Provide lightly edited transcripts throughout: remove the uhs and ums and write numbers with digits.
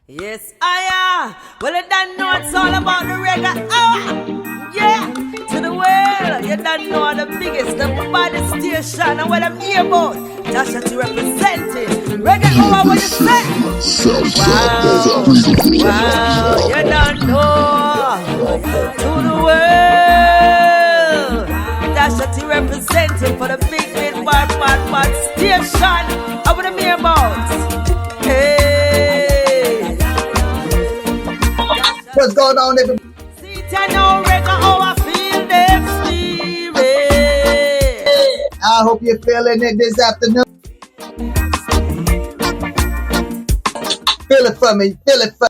Yes, I am. Well, you don't know it's all about the reggae hour. Yeah, to the world. You don't know the biggest, the baddest station. And what I'm here about, Tasha to represent it. Reggae hour, what you say? Wow, wow, you don't know. To the world. Tasha to represent it for the big, bad station. And what I'm here about. Hey. What's going on, everybody? I hope you're feeling it this afternoon. Feel it for me. Feel it for me.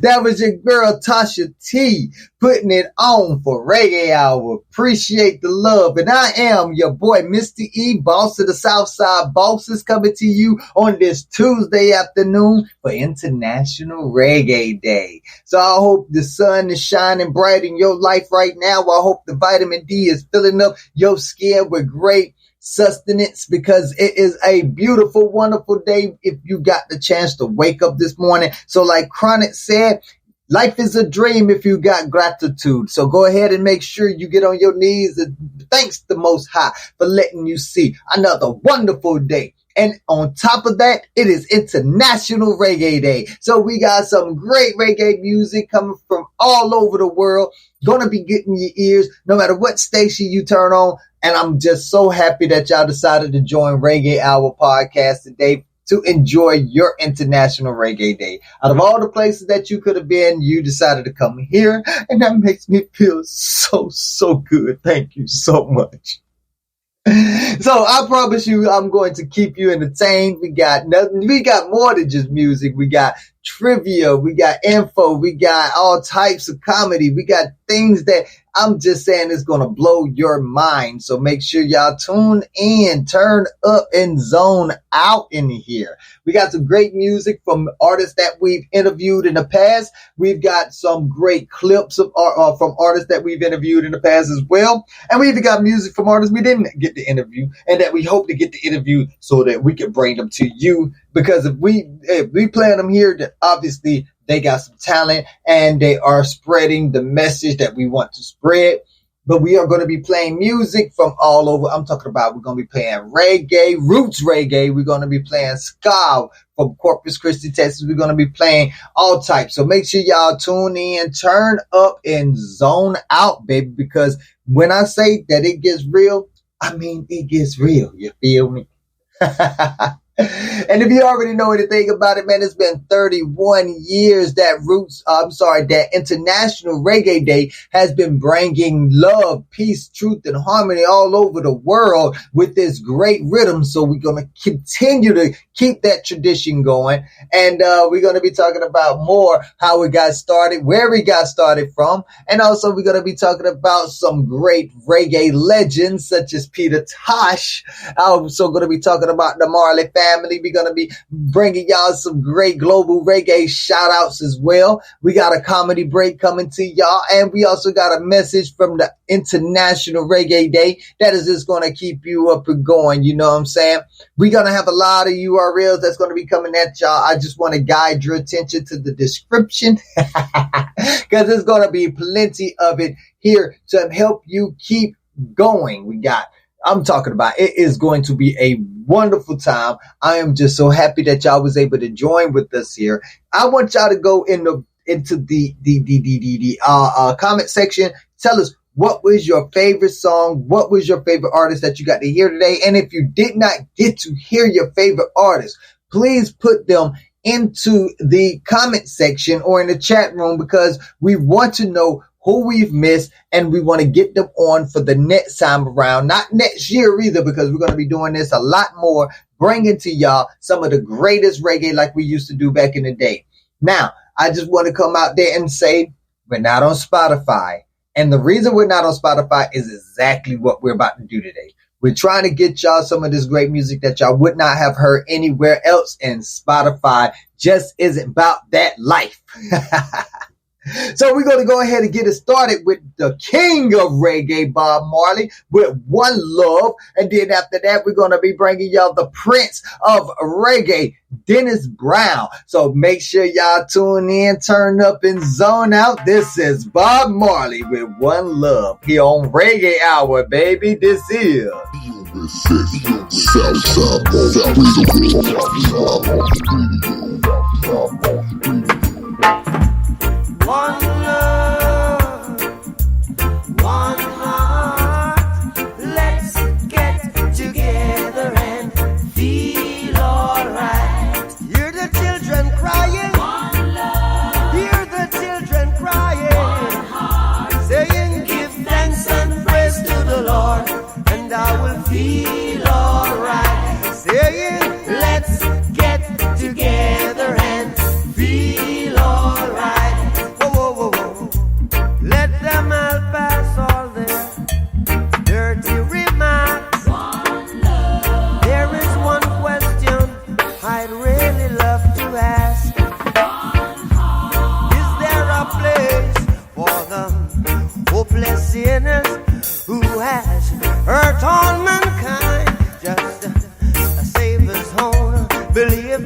That was your girl Tasha T putting it on for Reggae Hour. Appreciate the love. And I am your boy, Mr. E, boss of the Southside Bosses, coming to you on this Tuesday afternoon for International Reggae Day. So I hope the sun is shining bright in your life right now. I hope the vitamin D is filling up your skin with great sustenance, because it is a beautiful, wonderful day if you got the chance to wake up this morning. So like Chronic said, life is a dream if you got gratitude. So go ahead and make sure you get on your knees and thanks the Most High for letting you see another wonderful day. And on top of that, it is International Reggae Day. So we got some great reggae music coming from all over the world. Gonna be getting your ears no matter what station you turn on. And I'm just so happy that y'all decided to join Reggae Hour podcast today to enjoy your International Reggae Day. Out of all the places that you could have been, you decided to come here. And that makes me feel so good. Thank you so much. So I promise you, I'm going to keep you entertained. We got more than just music. We got trivia, we got info, we got all types of comedy. We got things that I'm just saying is going to blow your mind. So make sure y'all tune in, turn up, and zone out in here. We got some great music from artists that we've interviewed in the past. We've got some great clips of from artists that we've interviewed in the past as well. And we even got music from artists we didn't get to interview and that we hope to get to interview so that we can bring them to you. Because if we play them here, then obviously they got some talent and they are spreading the message that we want to spread. But we are going to be playing music from all over. I'm talking about we're going to be playing reggae, roots reggae. We're going to be playing ska from Corpus Christi, Texas. We're going to be playing all types. So make sure y'all tune in, turn up, and zone out, baby. Because when I say that it gets real, I mean it gets real. You feel me? And if you already know anything about it, man, it's been 31 years that International Reggae Day has been bringing love, peace, truth, and harmony all over the world with this great rhythm. So we're going to continue to keep that tradition going. And we're going to be talking about more how we got started, where we got started from. And also we're going to be talking about some great reggae legends such as Peter Tosh. I'm also going to be talking about the Marley family. We're going to be bringing y'all some great global reggae shout outs as well. We got a comedy break coming to y'all. And we also got a message from the International Reggae Day that is just going to keep you up and going. You know what I'm saying? We're going to have a lot of URLs that's going to be coming at y'all. I just want to guide your attention to the description because there's going to be plenty of it here to help you keep going. I'm talking about it is going to be a wonderful time. I am just so happy that y'all was able to join with us here. I want y'all to go into the comment section. Tell us what was your favorite song? What was your favorite artist that you got to hear today? And if you did not get to hear your favorite artist, please put them into the comment section or in the chat room because we want to know who we've missed, and we want to get them on for the next time around. Not next year either, because we're going to be doing this a lot more, bringing to y'all some of the greatest reggae like we used to do back in the day. Now, I just want to come out there and say we're not on Spotify. And the reason we're not on Spotify is exactly what we're about to do today. We're trying to get y'all some of this great music that y'all would not have heard anywhere else, and Spotify just isn't about that life. So we're going to go ahead and get it started with the king of reggae, Bob Marley, with One Love. And then after that, we're going to be bringing y'all the prince of reggae, Dennis Brown. So make sure y'all tune in, turn up, and zone out. This is Bob Marley with One Love here on Reggae Hour, baby. This is One love, one heart. Let's get together and feel alright. Hear the children crying. One love. Hear the children crying. One heart. Saying, give thanks and praise to the Lord, and I will feel alright. Saying, let's get together and feel alright. Let them all pass all their dirty remarks. One love. There is one question I'd really love to ask. One heart. Is there a place for the hopeless sinners who has hurt all mankind? Just a Savior's own belief.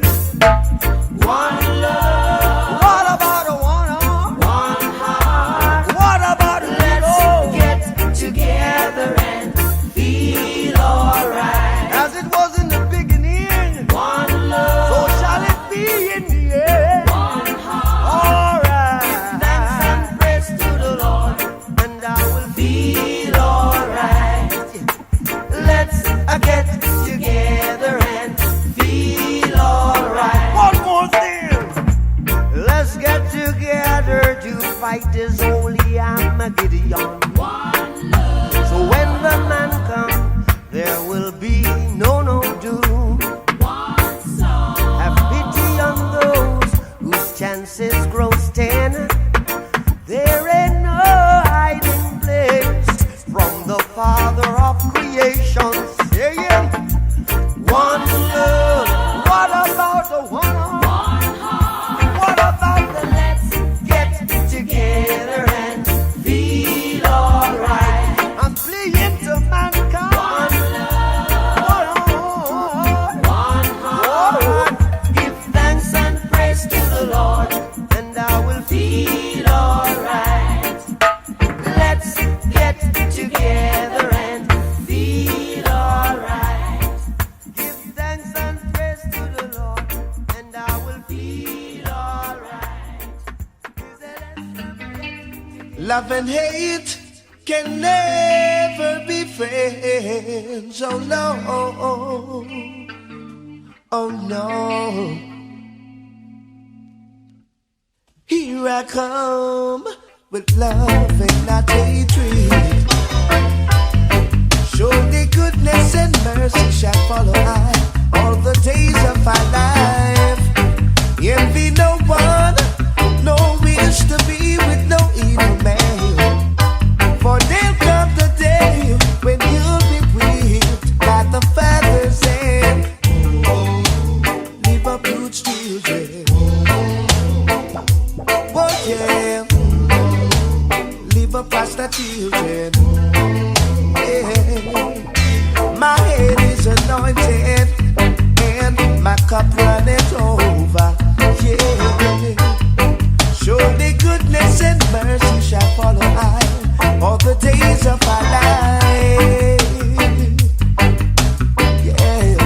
One love. What about a one heart? One heart. What about let's get together and feel alright? As it was in the beginning. One love. So shall it be in the end. One heart. Alright. Give thanks and praise to the Lord, and I will feel alright. Let's get together and feel alright. One more thing. Let's get together to fight this holy Armageddon. One love. So when the man comes, there will be no doom. One song. Have pity on those whose chances grow thin. There ain't no hiding place from the Father of creation, saying, one love. What about the one heart? What about the let's get together and feel alright? I'm pleading to mankind. One love. One heart. Give thanks and praise to the Lord, and I will feel alright. Let's get together and feel alright. Give thanks and praise to the Lord, and I will feel alright. Love and hate can never be friends. Oh no, oh no. Here I come with love and not hatred. Surely goodness and mercy shall follow I all the days of our life. Envy no one, no wish to be with no evil man. For there'll come the day when you'll be whipped by the Father's hand. Leave up roots children. Oh yeah. Leave up pastor children. Yeah. My head is anointed and my cup runneth over. Yeah. Surely goodness and mercy shall follow I all the days of our life. Yeah.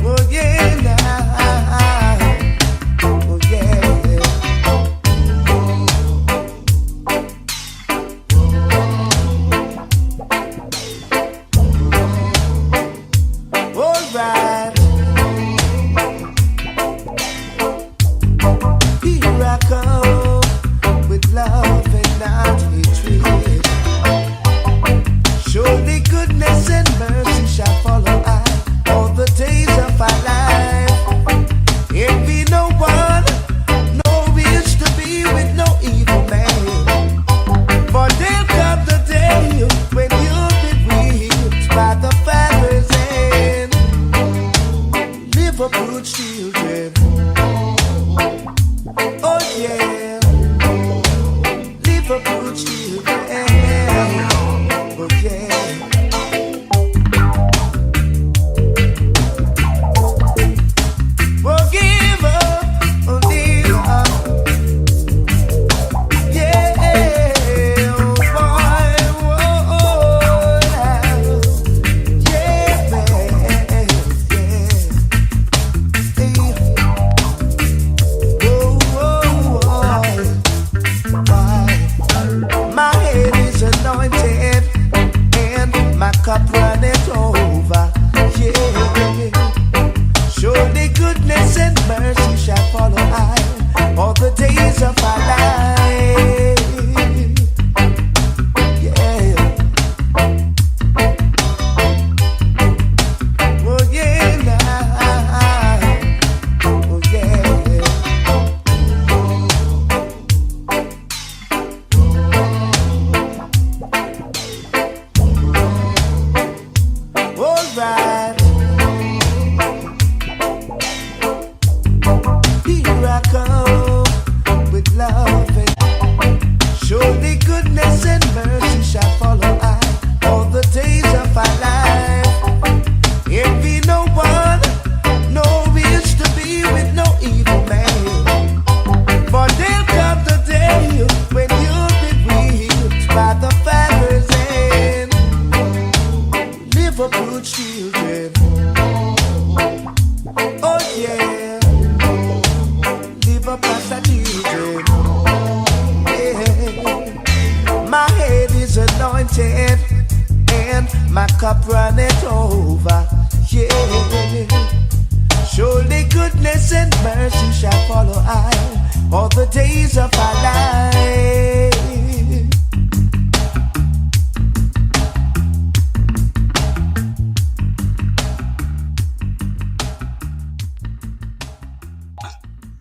Oh yeah, now. Oh yeah. All right. Here I come with love and not hatred. Surely goodness and mercy shall follow I all the days of our life. Envy no one, no wish to be with no evil man. For there'll come the day when you'll be whipped by the Father's hand. Live up good children. children. Oh yeah, live up as a children. Yeah. My head is anointed and my cup runneth over. Yeah. Surely goodness and mercy shall follow I all the days of our life.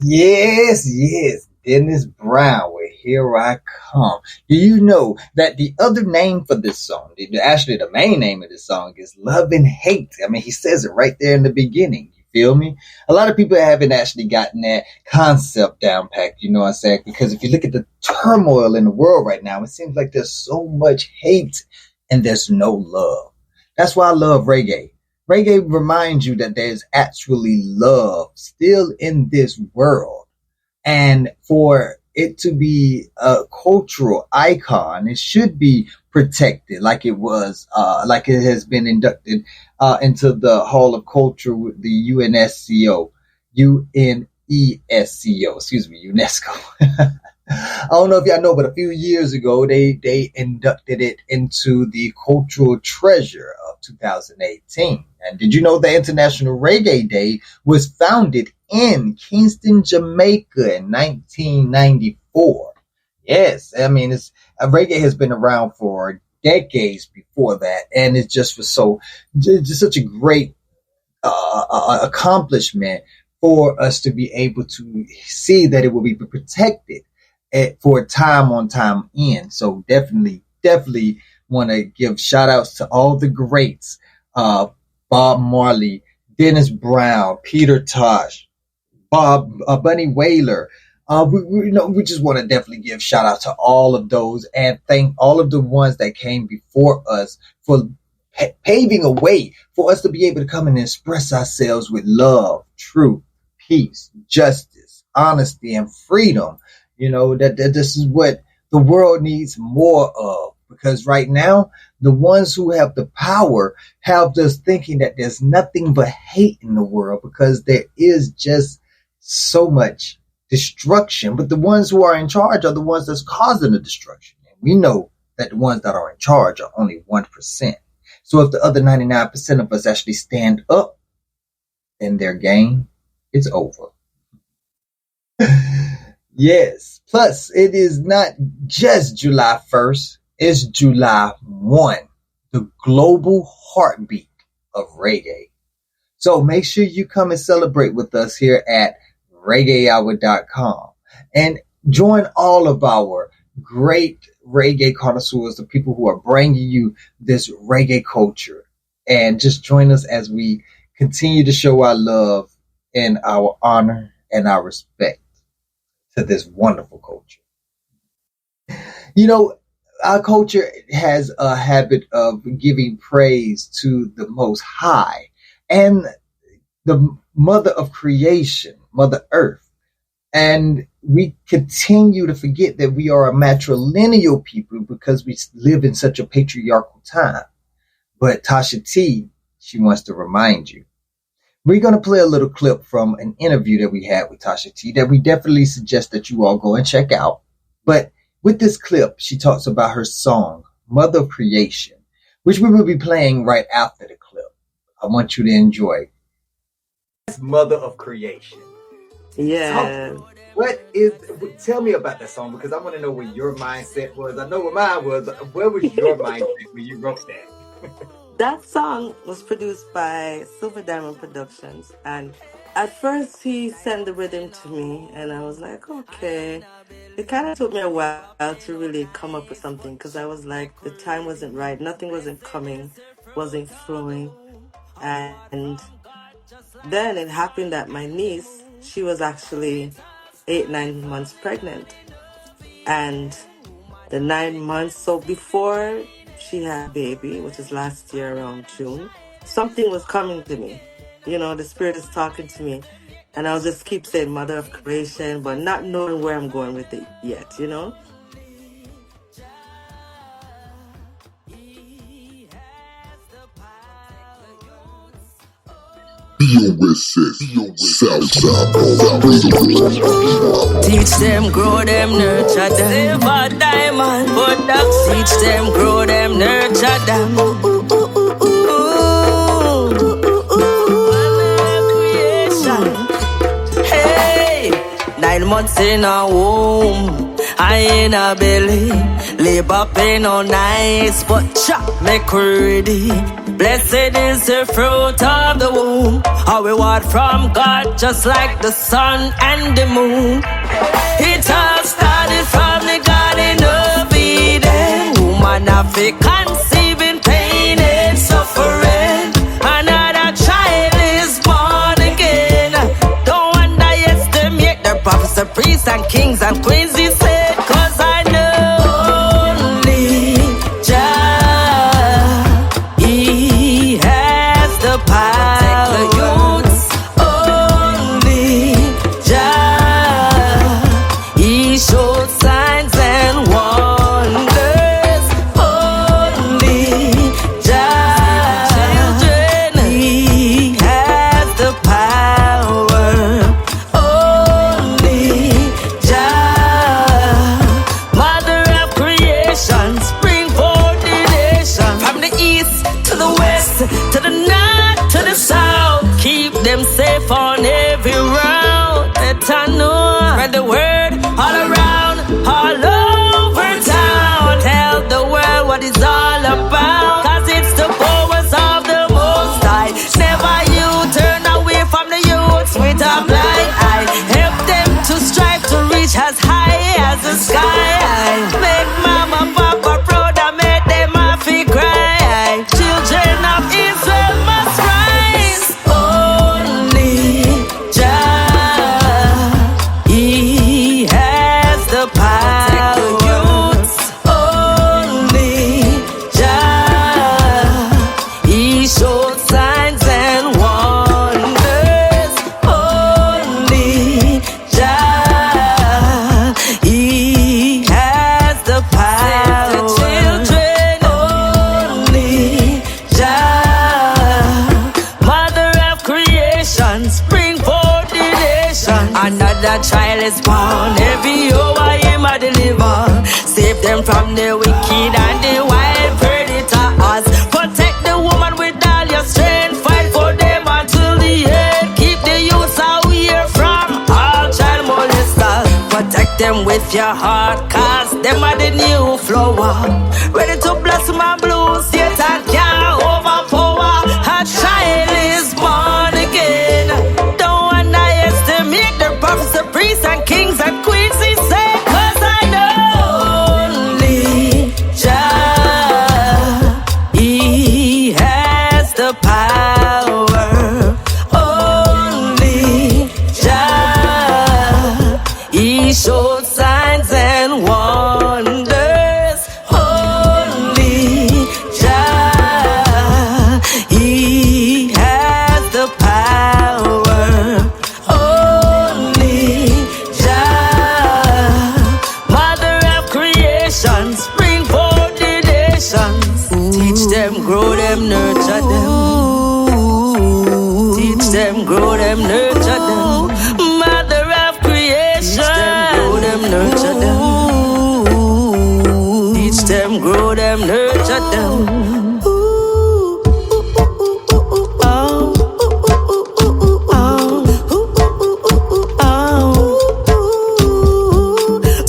Yes, yes, Dennis Brown with Here I Come. Do you know that the other name for this song, actually the main name of this song is Love and Hate? I mean, he says it right there in the beginning. You feel me? A lot of people haven't actually gotten that concept down packed, you know what I'm saying? Because if you look at the turmoil in the world right now, it seems like there's so much hate and there's no love. That's why I love reggae. Reggae reminds you that there's actually love still in this world. And for it to be a cultural icon, it should be protected like it was, like it has been inducted into the Hall of Culture with the UNESCO, UNESCO. I don't know if y'all know, but a few years ago, they inducted it into the Cultural Treasure of 2018. And did you know the International Reggae Day was founded in Kingston, Jamaica in 1994? Yes, I mean, reggae has been around for decades before that, and it's just such a great accomplishment for us to be able to see that it will be protected for time on time in. So definitely want to give shout outs to all the greats, Bob Marley, Dennis Brown, Peter Tosh, Bunny Wailer. We just want to definitely give shout out to all of those and thank all of the ones that came before us for paving a way for us to be able to come and express ourselves with love, truth, peace, justice, honesty, and freedom. You know, that this is what the world needs more of, because right now, the ones who have the power have us thinking that there's nothing but hate in the world because there is just so much destruction. But the ones who are in charge are the ones that's causing the destruction. And we know that the ones that are in charge are only 1%. So if the other 99% of us actually stand up, then their game is over. Yes. Plus, it is not just July 1st. It's July 1, the global heartbeat of reggae. So make sure you come and celebrate with us here at ReggaeHour.com and join all of our great reggae connoisseurs, the people who are bringing you this reggae culture. And just join us as we continue to show our love and our honor and our respect to this wonderful culture. You know, our culture has a habit of giving praise to the Most High and the Mother of Creation, Mother Earth. And we continue to forget that we are a matrilineal people because we live in such a patriarchal time. But Tasha T, she wants to remind you. We're going to play a little clip from an interview that we had with Tasha T that we definitely suggest that you all go and check out. But with this clip, she talks about her song, Mother of Creation, which we will be playing right after the clip. I want you to enjoy. Mother of Creation. Yeah. Tell me about that song, because I want to know what your mindset was. I know what mine was. Where was your mindset when you wrote that? That song was produced by Silver Diamond Productions, and at first he sent the rhythm to me, and I was like, okay. It kind of took me a while to really come up with something, because I was like, the time wasn't right, nothing wasn't coming, wasn't flowing, and then it happened that my niece, she was actually 8-9 months pregnant, and the 9 months, so before she had a baby, which is last year around June, something was coming to me. You know, the spirit is talking to me. And I'll just keep saying Mother of Creation, but not knowing where I'm going with it yet, you know? Teach them, grow them, nurture them. Silver diamond production. Teach them, grow them, nurture them. Creation. Hey, 9 months in a womb, I in a belly. Labor pain on nice, but chop make ready. Blessed is the fruit of the womb. A reward from God, just like the sun and the moon. It all started from the Garden of Eden. Woman have to conceive in pain and suffering. Another child is born again. Don't underestimate the prophets, the priests and kings and queens. He said, 'cause I know only Jah, He has the power. The youths, only Jah, He showed signs and wonders. Only Jah, children, He has the power. Only Jah, Mother of creation, spring forth the nation. From the east to the west, to the north, to the south, keep them safe on every route. Let I know, spread the word all around, all over town. Tell the world what it's all about, 'cause it's the powers of the Most High. Never you turn away from the youths with a blind eye. Help them to strive to reach as high as the sky. Make mama, papa proud and make them happy cry. Children of Israel must rise. Only Jah, He has the power. The youths, only Jah, He showed signs and wonders. Only Jah, He has the power. The children, only Jah, Mother of creation, spring forth the nation. Another child is born, every hour Him a deliver. Save them from the wicked and the wild predators. Protect the woman with all your strength. Fight for them until the end. Keep the youths away from all child molesters. Protect them with your heart, 'cause them are the new flower. Ready to blossom and bloom, Satan can't overpower. A child is born again. Don't underestimate the prophets, the priests and kings and queens. He said, 'cause I know only Jah, He has the power. Only Jah, He showed signs and wonders. Only Jah, He has the power. Only Jah, Mother of creation, spring forth the nations. Teach them, grow them, nurture them. Teach them, grow them, nurture them. Mother of creation, teach them, grow them, nurture them. Teach them, grow them, nurture them.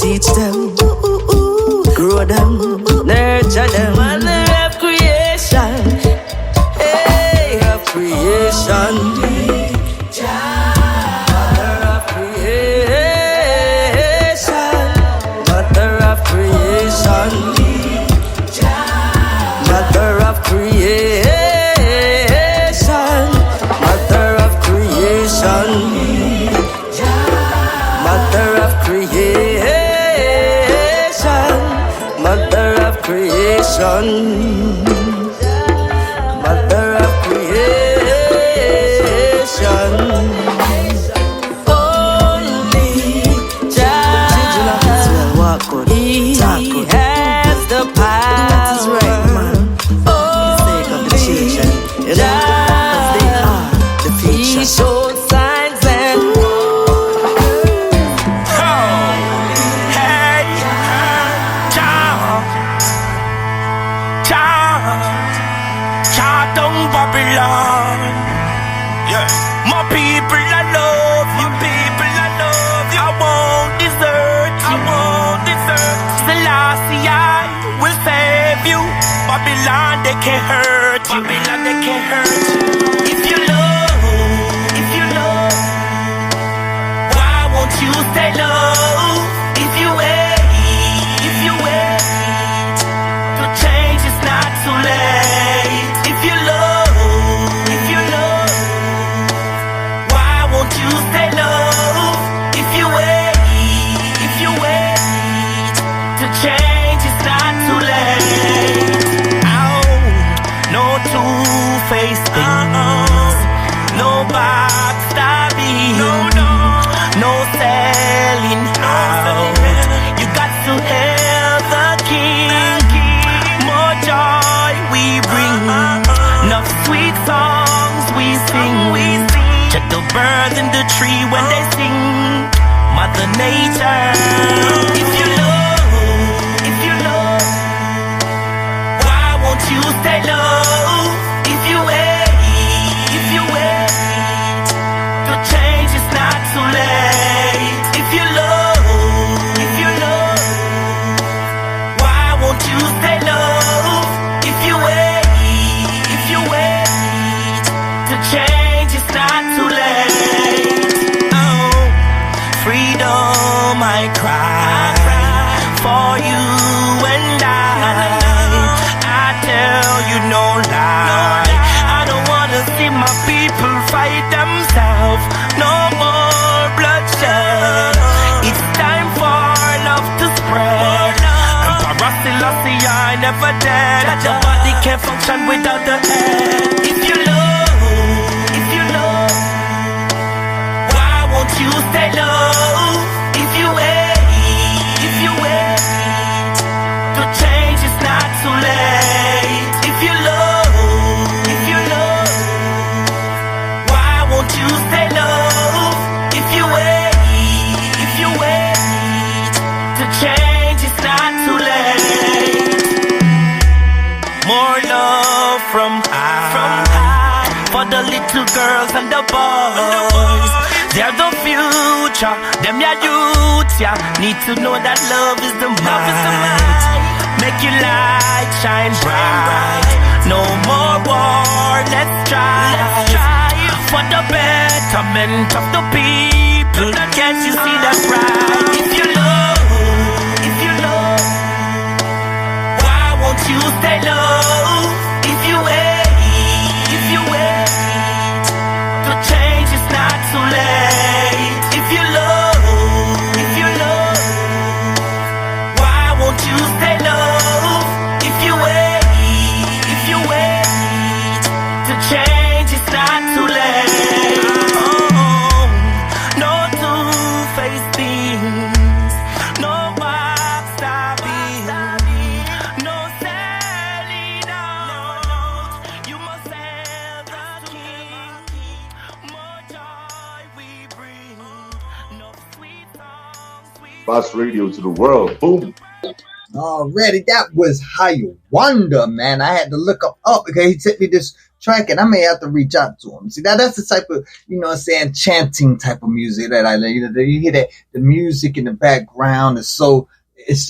Teach them, grow them, nurture them. Mother of creation, hey, of creation. Mother of creation, Mother of creation, Mother of creation, Mother of creation, Mother of creation, Mother of creation, Mother of creation. Only Jah, children of Israel, walk good, talk good. He has the power. Do what is right, man. For the sake of the children, you know, 'cause they are the future. down Babylon. Yeah. My people, I love you. My people, I love you. I won't desert you. I won't desert you. Selassie, I will save you. Babylon, they can't hurt you. Babylon, they can't hurt you. If you love, why won't you stay low? If you wait, to change is not too late. If you love, why won't you stay low? If you wait, to change is not too late. No two-faced things, no backstabbing, no selling out. You got to hail the King. More joy we bring, enough sweet songs we sing. Check the birds in the tree when they sing. Mother Nature. If you love, why won't you stay low? If you wait, to change is not too late. If you love, why won't you stay low? If you wait, to change is not too late. Oh, freedom I cry for you and I tell you no lie. I don't wanna see my people fight themselves. No more bloodshed. It's time for love to spread. Emperor Selassie, I never dead. The body can't function without the head. If you love, why won't you stay low? If you wait, to change is not too late. If you love, why won't you stay low? If you wait, to change is not too late. More love from high, for the little girls and the boys. They're the future, them ya youths, ya need to know that love is the might. Make your light shine bright. No more war, let's strive for the betterment of the people. Can't you see that's right? If you love, why won't you stay low? If you wait, to change is not too late. If you love, why won't you stay low? If you wait, to change is not too late. Oh, no two-faced things, no backstabbing, no selling out. You must hail the King. More joy we bring, no sweet songs we Boss Radio to the world. Boom. Already, that was How You Wonder, man. I had to look up because he sent me this track and I may have to reach out to him. See, that's the type of, chanting type of music that I like. You hear that the music in the background is it's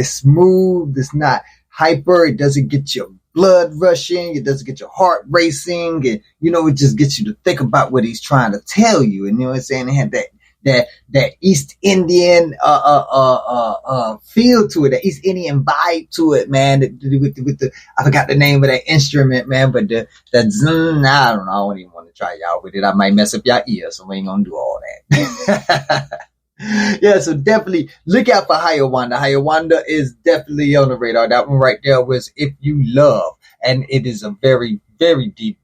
smooth. It's not hyper. It doesn't get your blood rushing. It doesn't get your heart racing. And, it just gets you to think about what he's trying to tell you. And it had that East Indian feel to it, that East Indian vibe to it, man. With the I forgot the name of that instrument, man, but that zun, I don't know. I don't even want to try y'all with it. I might mess up y'all ears, so we ain't gonna do all that. Yeah, so definitely look out for How You Wonder. How You Wonder is definitely on the radar. That one right there was If You Love, and it is a very, very deep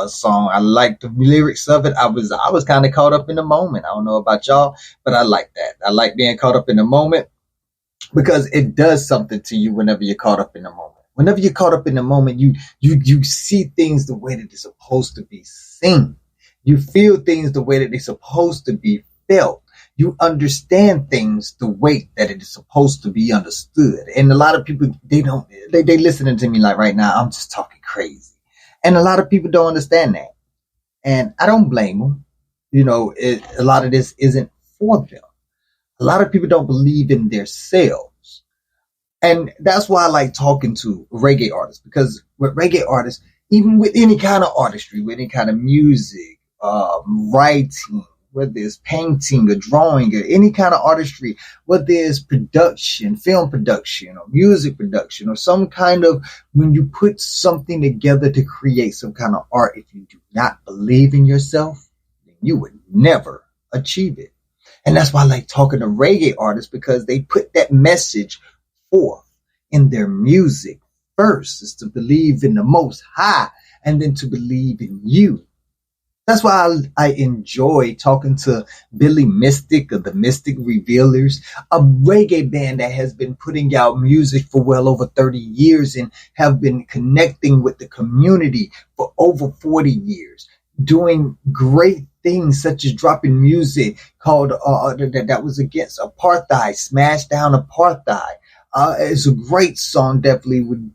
song. I like the lyrics of it. I was kind of caught up in the moment. I don't know about y'all, but I like that. I like being caught up in the moment because it does something to you whenever you're caught up in the moment. Whenever you're caught up in the moment, you see things the way that they're supposed to be seen. You feel things the way that they're supposed to be felt. You understand things the way that it is supposed to be understood. And a lot of people, they listening to me like right now, I'm just talking crazy. And a lot of people don't understand that. And I don't blame them. You know, a lot of this isn't for them. A lot of people don't believe in their selves. And that's why I like talking to reggae artists, because with reggae artists, even with any kind of artistry, with any kind of music, writing, whether it's painting or drawing or any kind of artistry, whether it's production, film production or music production or some kind of, when you put something together to create some kind of art, if you do not believe in yourself, then you would never achieve it. And that's why I like talking to reggae artists, because they put that message forth in their music first, is to believe in the Most High and then to believe in you. That's why I enjoy talking to Billy Mystic of the Mystic Revealers, a reggae band that has been putting out music for well over 30 years and have been connecting with the community for over 40 years, doing great things such as dropping music called that was against apartheid, Smash Down Apartheid. It's a great song. Would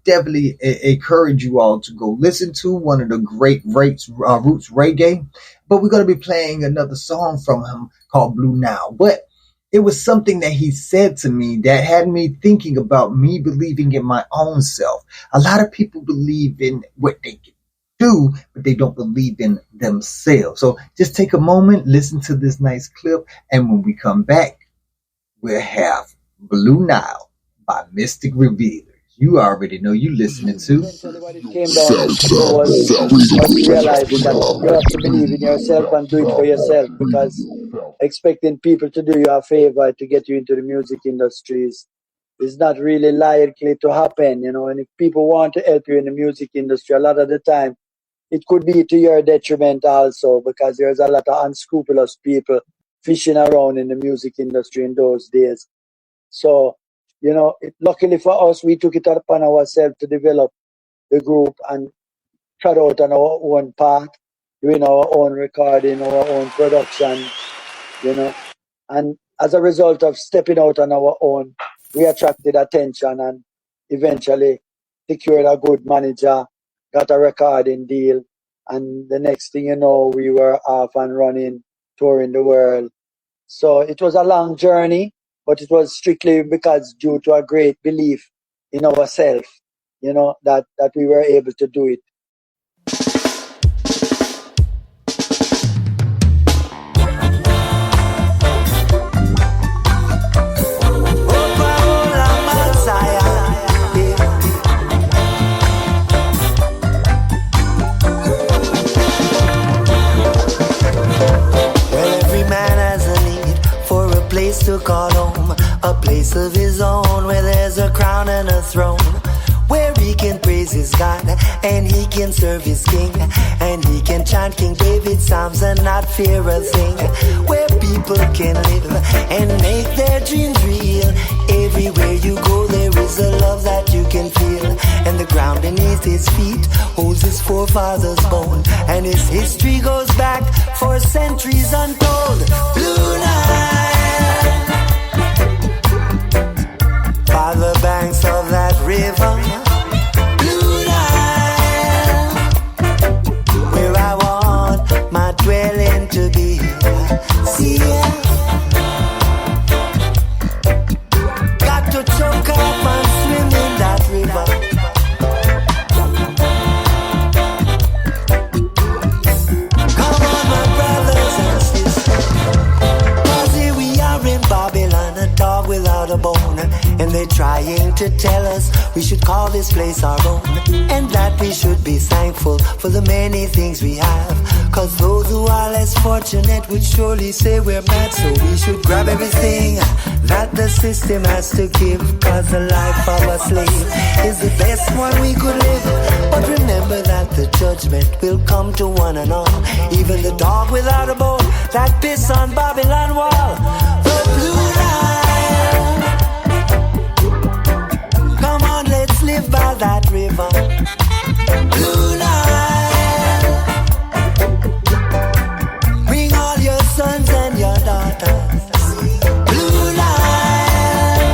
encourage you all to go listen to. One of the great roots reggae. But we're going to be playing another song from him called Blue Now. But it was something that he said to me that had me thinking about me believing in my own self. A lot of people believe in what they can do, but they don't believe in themselves. So just take a moment, listen to this nice clip, and when we come back, we'll have Blue Now by Mystic Revealers. You already know you listening to. What it came down to was us realizing that you have to believe in yourself and do it for yourself, because expecting people to do you a favor to get you into the music industries is not really likely to happen, you know. And if people want to help you in the music industry, a lot of the time it could be to your detriment also, because there's a lot of unscrupulous people fishing around in the music industry in those days. So, you know, luckily for us, we took it upon ourselves to develop the group and cut out on our own path, doing our own recording, our own production, you know. And as a result of stepping out on our own, we attracted attention and eventually secured a good manager, got a recording deal, and the next thing you know, we were off and running, touring the world. So it was a long journey, but it was strictly because due to a great belief in ourselves, you know, that we were able to do it. To call home, a place of his own, where there's a crown and a throne, where he can praise his God and he can serve his king, and he can chant King David's psalms and not fear a thing, where people can live and make their dreams real. Everywhere you go there is a love that you can feel, and the ground beneath his feet holds his forefathers' bone, and his history goes back for centuries untold. Blue Nile, by the banks of that river, Blue Nile, where I want my dwelling to be. See ya, got to choke up and swim in that river. Come on, my brothers and sisters, 'cause here we are in Babylon, a dog without a bone. And they're trying to tell us we should call this place our own, and that we should be thankful for the many things we have. 'Cause those who are less fortunate would surely say we're mad. So we should grab everything that the system has to give, 'cause the life of a slave is the best one we could live. But remember that the judgment will come to one and all, even the dog without a bone that piss on Babylon wall. The Blue Nile, come on, let's live by that river. Blue Nile, bring all your sons and your daughters. Blue Nile,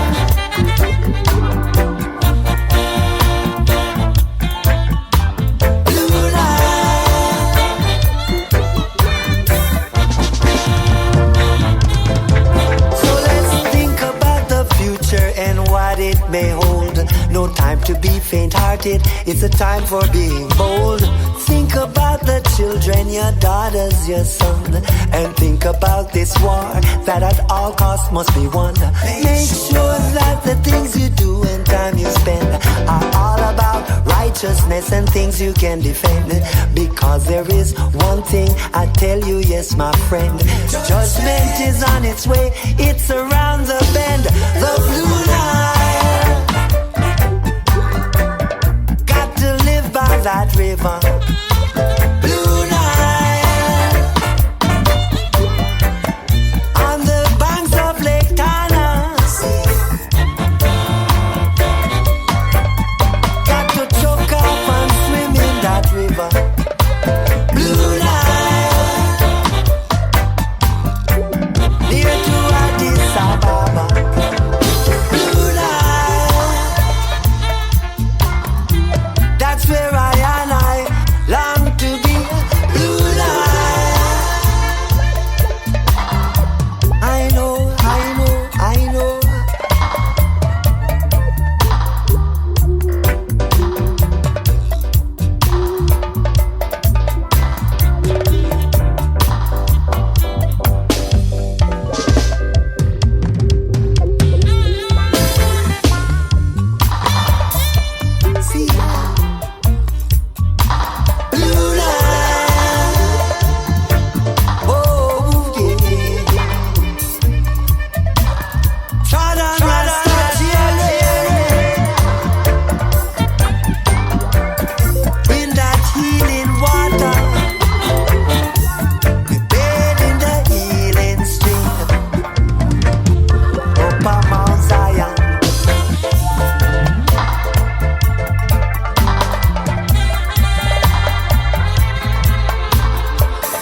Blue Nile. hearted, it's a time for being bold. Think about the children, your daughters, your son, and think about this war that at all costs must be won. Make sure that the things you do and time you spend are all about righteousness and things you can defend. Because there is one thing I tell you, yes, my friend, judgment is on its way, it's around the bend. The blue line, got to live by that river. Blue line, on the banks of Lake Tana, got to choke up and swim in that river. Blue line, near to Addis Ababa. Blue line, that's where I long to be. Blue line, I know, I know, I know. See, blue line, oh yeah. Trodden Rasta, in that healing water, we bathe in the healing stream, up on Mount Zion.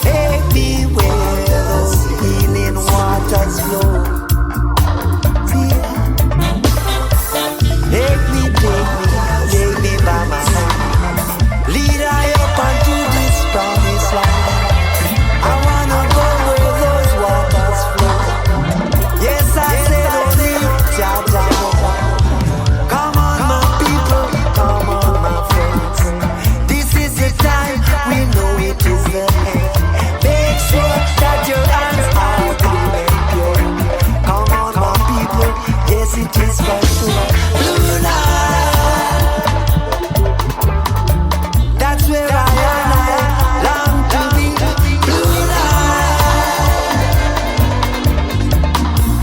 Take me where those healing waters flow. Take me by my hand. Lead I up onto this promised land. I wanna go where those waters flow. Yes, I said only Jah Jah. Come on, my people, come on, my friends. This is the time, we know it is the end. Make sure that your hands are clean and pure. Come on, my people, yes, it is for sure. Blue line, that's where I long to be. Blue line,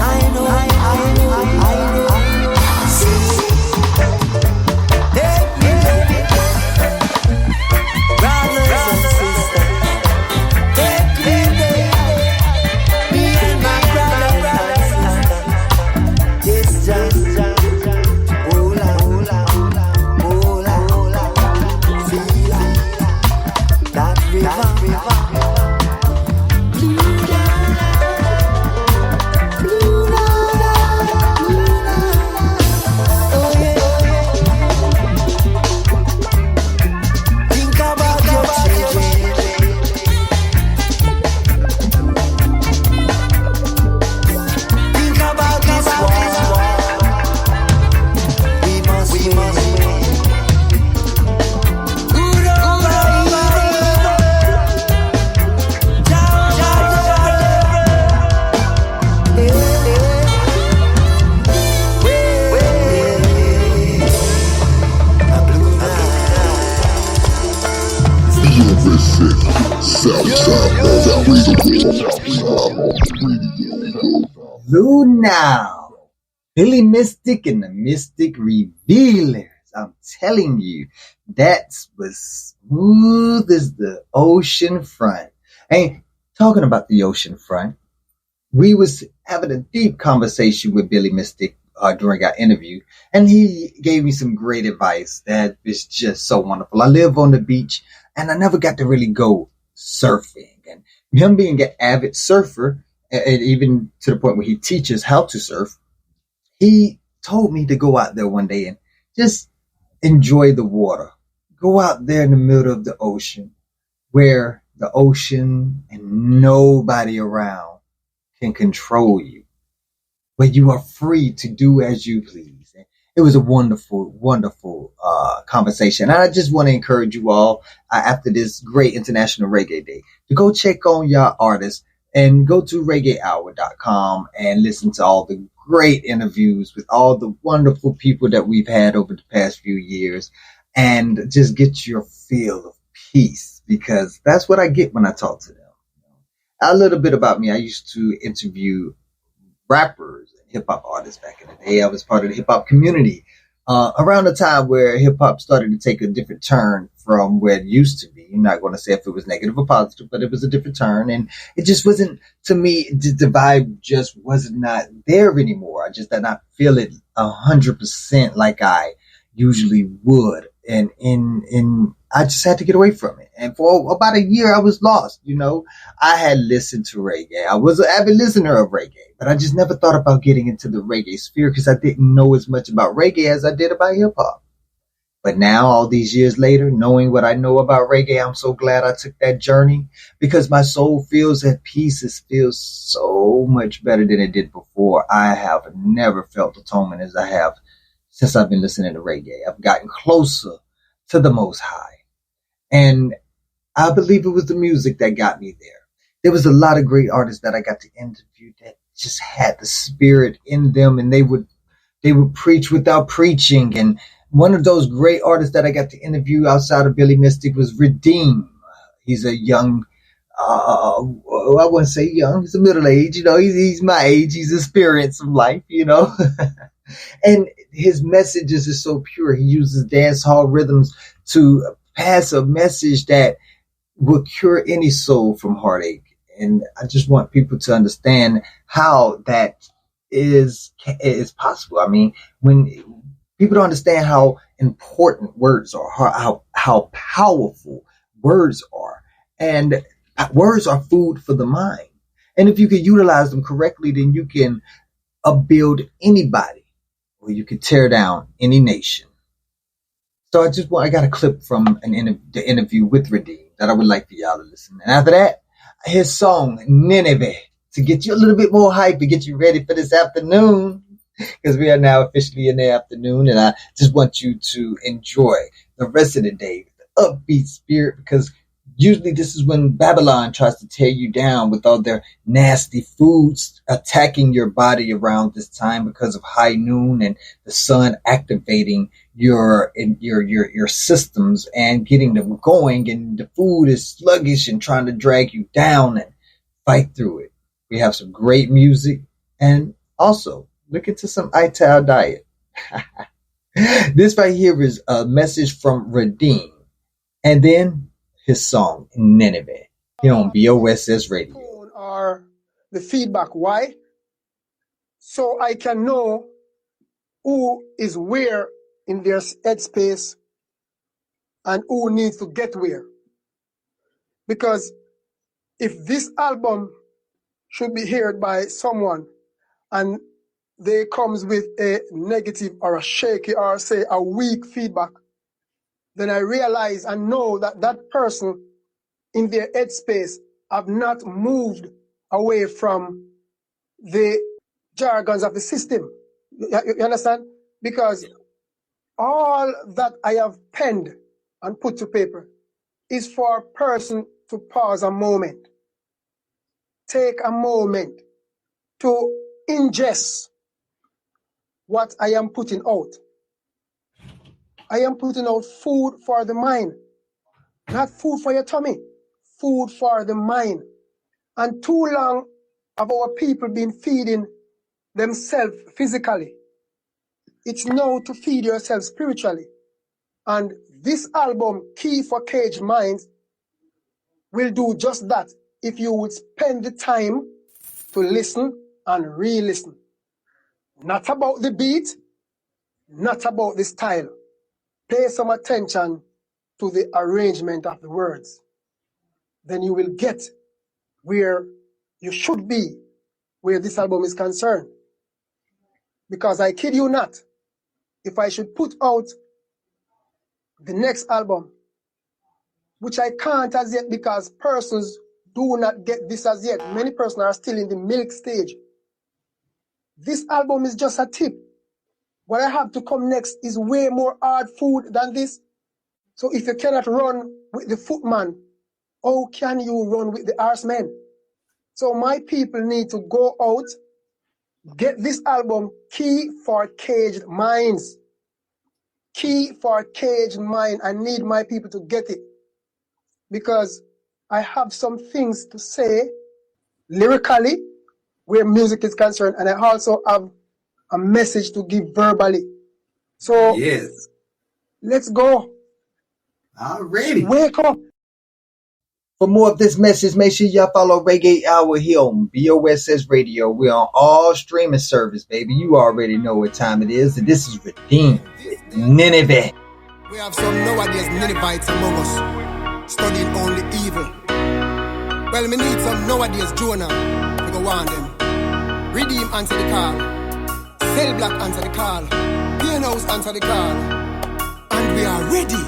I know, I know, I know. See, take me, brothers and sisters, take me there. Me and my brothers and sisters. Yes, just hola, hola, hola, hola. Feel that river. Blue line, blue line, blue line. Oh yeah. Think about your children. Think about this war. We must win. Good over evil. Jah Jah. A blue line. Blue now. Billy Mystic and the Mystic Revealers. I'm telling you, that's was smooth as the ocean front. And talking about the ocean front, we was having a deep conversation with Billy Mystic during our interview, and he gave me some great advice that is just so wonderful. I live on the beach, and I never got to really go surfing. And him being an avid surfer, and even to the point where he teaches how to surf, he told me to go out there one day and just enjoy the water. Go out there in the middle of the ocean where the ocean and nobody around can control you, where you are free to do as you please it was a wonderful, wonderful conversation. And I just want to encourage you all after this great International Reggae Day to go check on your artists and go to reggaehour.com and listen to all the great interviews with all the wonderful people that we've had over the past few years, and just get your feel of peace, because that's what I get when I talk to them. A little bit about me. I used to interview rappers and hip hop artists back in the day. I was part of the hip hop community around the time where hip hop started to take a different turn from where it used to be. I'm not going to say if it was negative or positive, but it was a different turn, and it just wasn't, to me, the vibe just was not there anymore. I just did not feel it 100% like I usually would, and I just had to get away from it. And for about a year, I was lost. You know, I had listened to reggae. I was an avid listener of reggae, but I just never thought about getting into the reggae sphere because I didn't know as much about reggae as I did about hip hop. But now, all these years later, knowing what I know about reggae, I'm so glad I took that journey, because my soul feels at peace. It feels so much better than it did before. I have never felt atonement as I have since I've been listening to reggae. I've gotten closer to the Most High. And I believe it was the music that got me there. There was a lot of great artists that I got to interview that just had the spirit in them, and they would preach without preaching. And one of those great artists that I got to interview outside of Billy Mystic was Redeem. He's a young, I wouldn't say young, he's a middle age, you know, he's my age, he's experienced some life, you know. And his messages is so pure. He uses dance hall rhythms to pass a message that will cure any soul from heartache. And I just want people to understand how that is possible. I mean, when people don't understand how important words are, how powerful words are, and words are food for the mind. And if you can utilize them correctly, then you can upbuild anybody, or you can tear down any nation. So I got a clip from the interview with Redeem that I would like for y'all to listen. And after that, his song, Nineveh, to get you a little bit more hype and get you ready for this afternoon, because we are now officially in the afternoon. And I just want you to enjoy the rest of the day with the upbeat spirit, because usually this is when Babylon tries to tear you down with all their nasty foods attacking your body around this time because of high noon and the sun activating your systems and getting them going, and the food is sluggish and trying to drag you down, and fight through it. We have some great music, and also look into some INTL diet. This right here is a message from Redeem, and then his song Nineveh here on BOSS Radio. Or the feedback. Why? So I can know who is where in their headspace and who needs to get where. Because if this album should be heard by someone and they comes with a negative or a shaky or say a weak feedback, then I realize and know that that person in their headspace have not moved away from the jargons of the system. You understand? Because all that I have penned and put to paper is for a person to pause a moment, take a moment to ingest what I am putting out. I am putting out food for the mind, not food for your tummy, food for the mind. And too long have our people been feeding themselves physically. It's now to feed yourself spiritually. And this album, Key for Caged Minds, will do just that if you would spend the time to listen and re-listen. Not about the beat, not about the style. Pay some attention to the arrangement of the words. Then you will get where you should be, where this album is concerned. Because I kid you not, if I should put out the next album, which I can't as yet because persons do not get this as yet. Many persons are still in the milk stage. This album is just a tip. what I have to come next is way more hard food than this. So if you cannot run with the footman, how can you run with the horsemen? So my people need to go out, get this album, Key for Caged Minds. Key for Caged Mind. I need my people to get it, because I have some things to say lyrically where music is concerned, and I also have a message to give verbally. So Yes. let's go. Already. Wake up. For more of this message, make sure y'all follow Reggae Hour here on BOSS Radio. We're on all streaming service, baby. You already know what time it is. And this is Redeemed with Nineveh. We have some nowadays Ninevites among us, studying only evil. Well, me need some nowadays Jonah to go on them. Redeem answer the call. Cell Black answer the call. Pianos answer the call. And we are ready.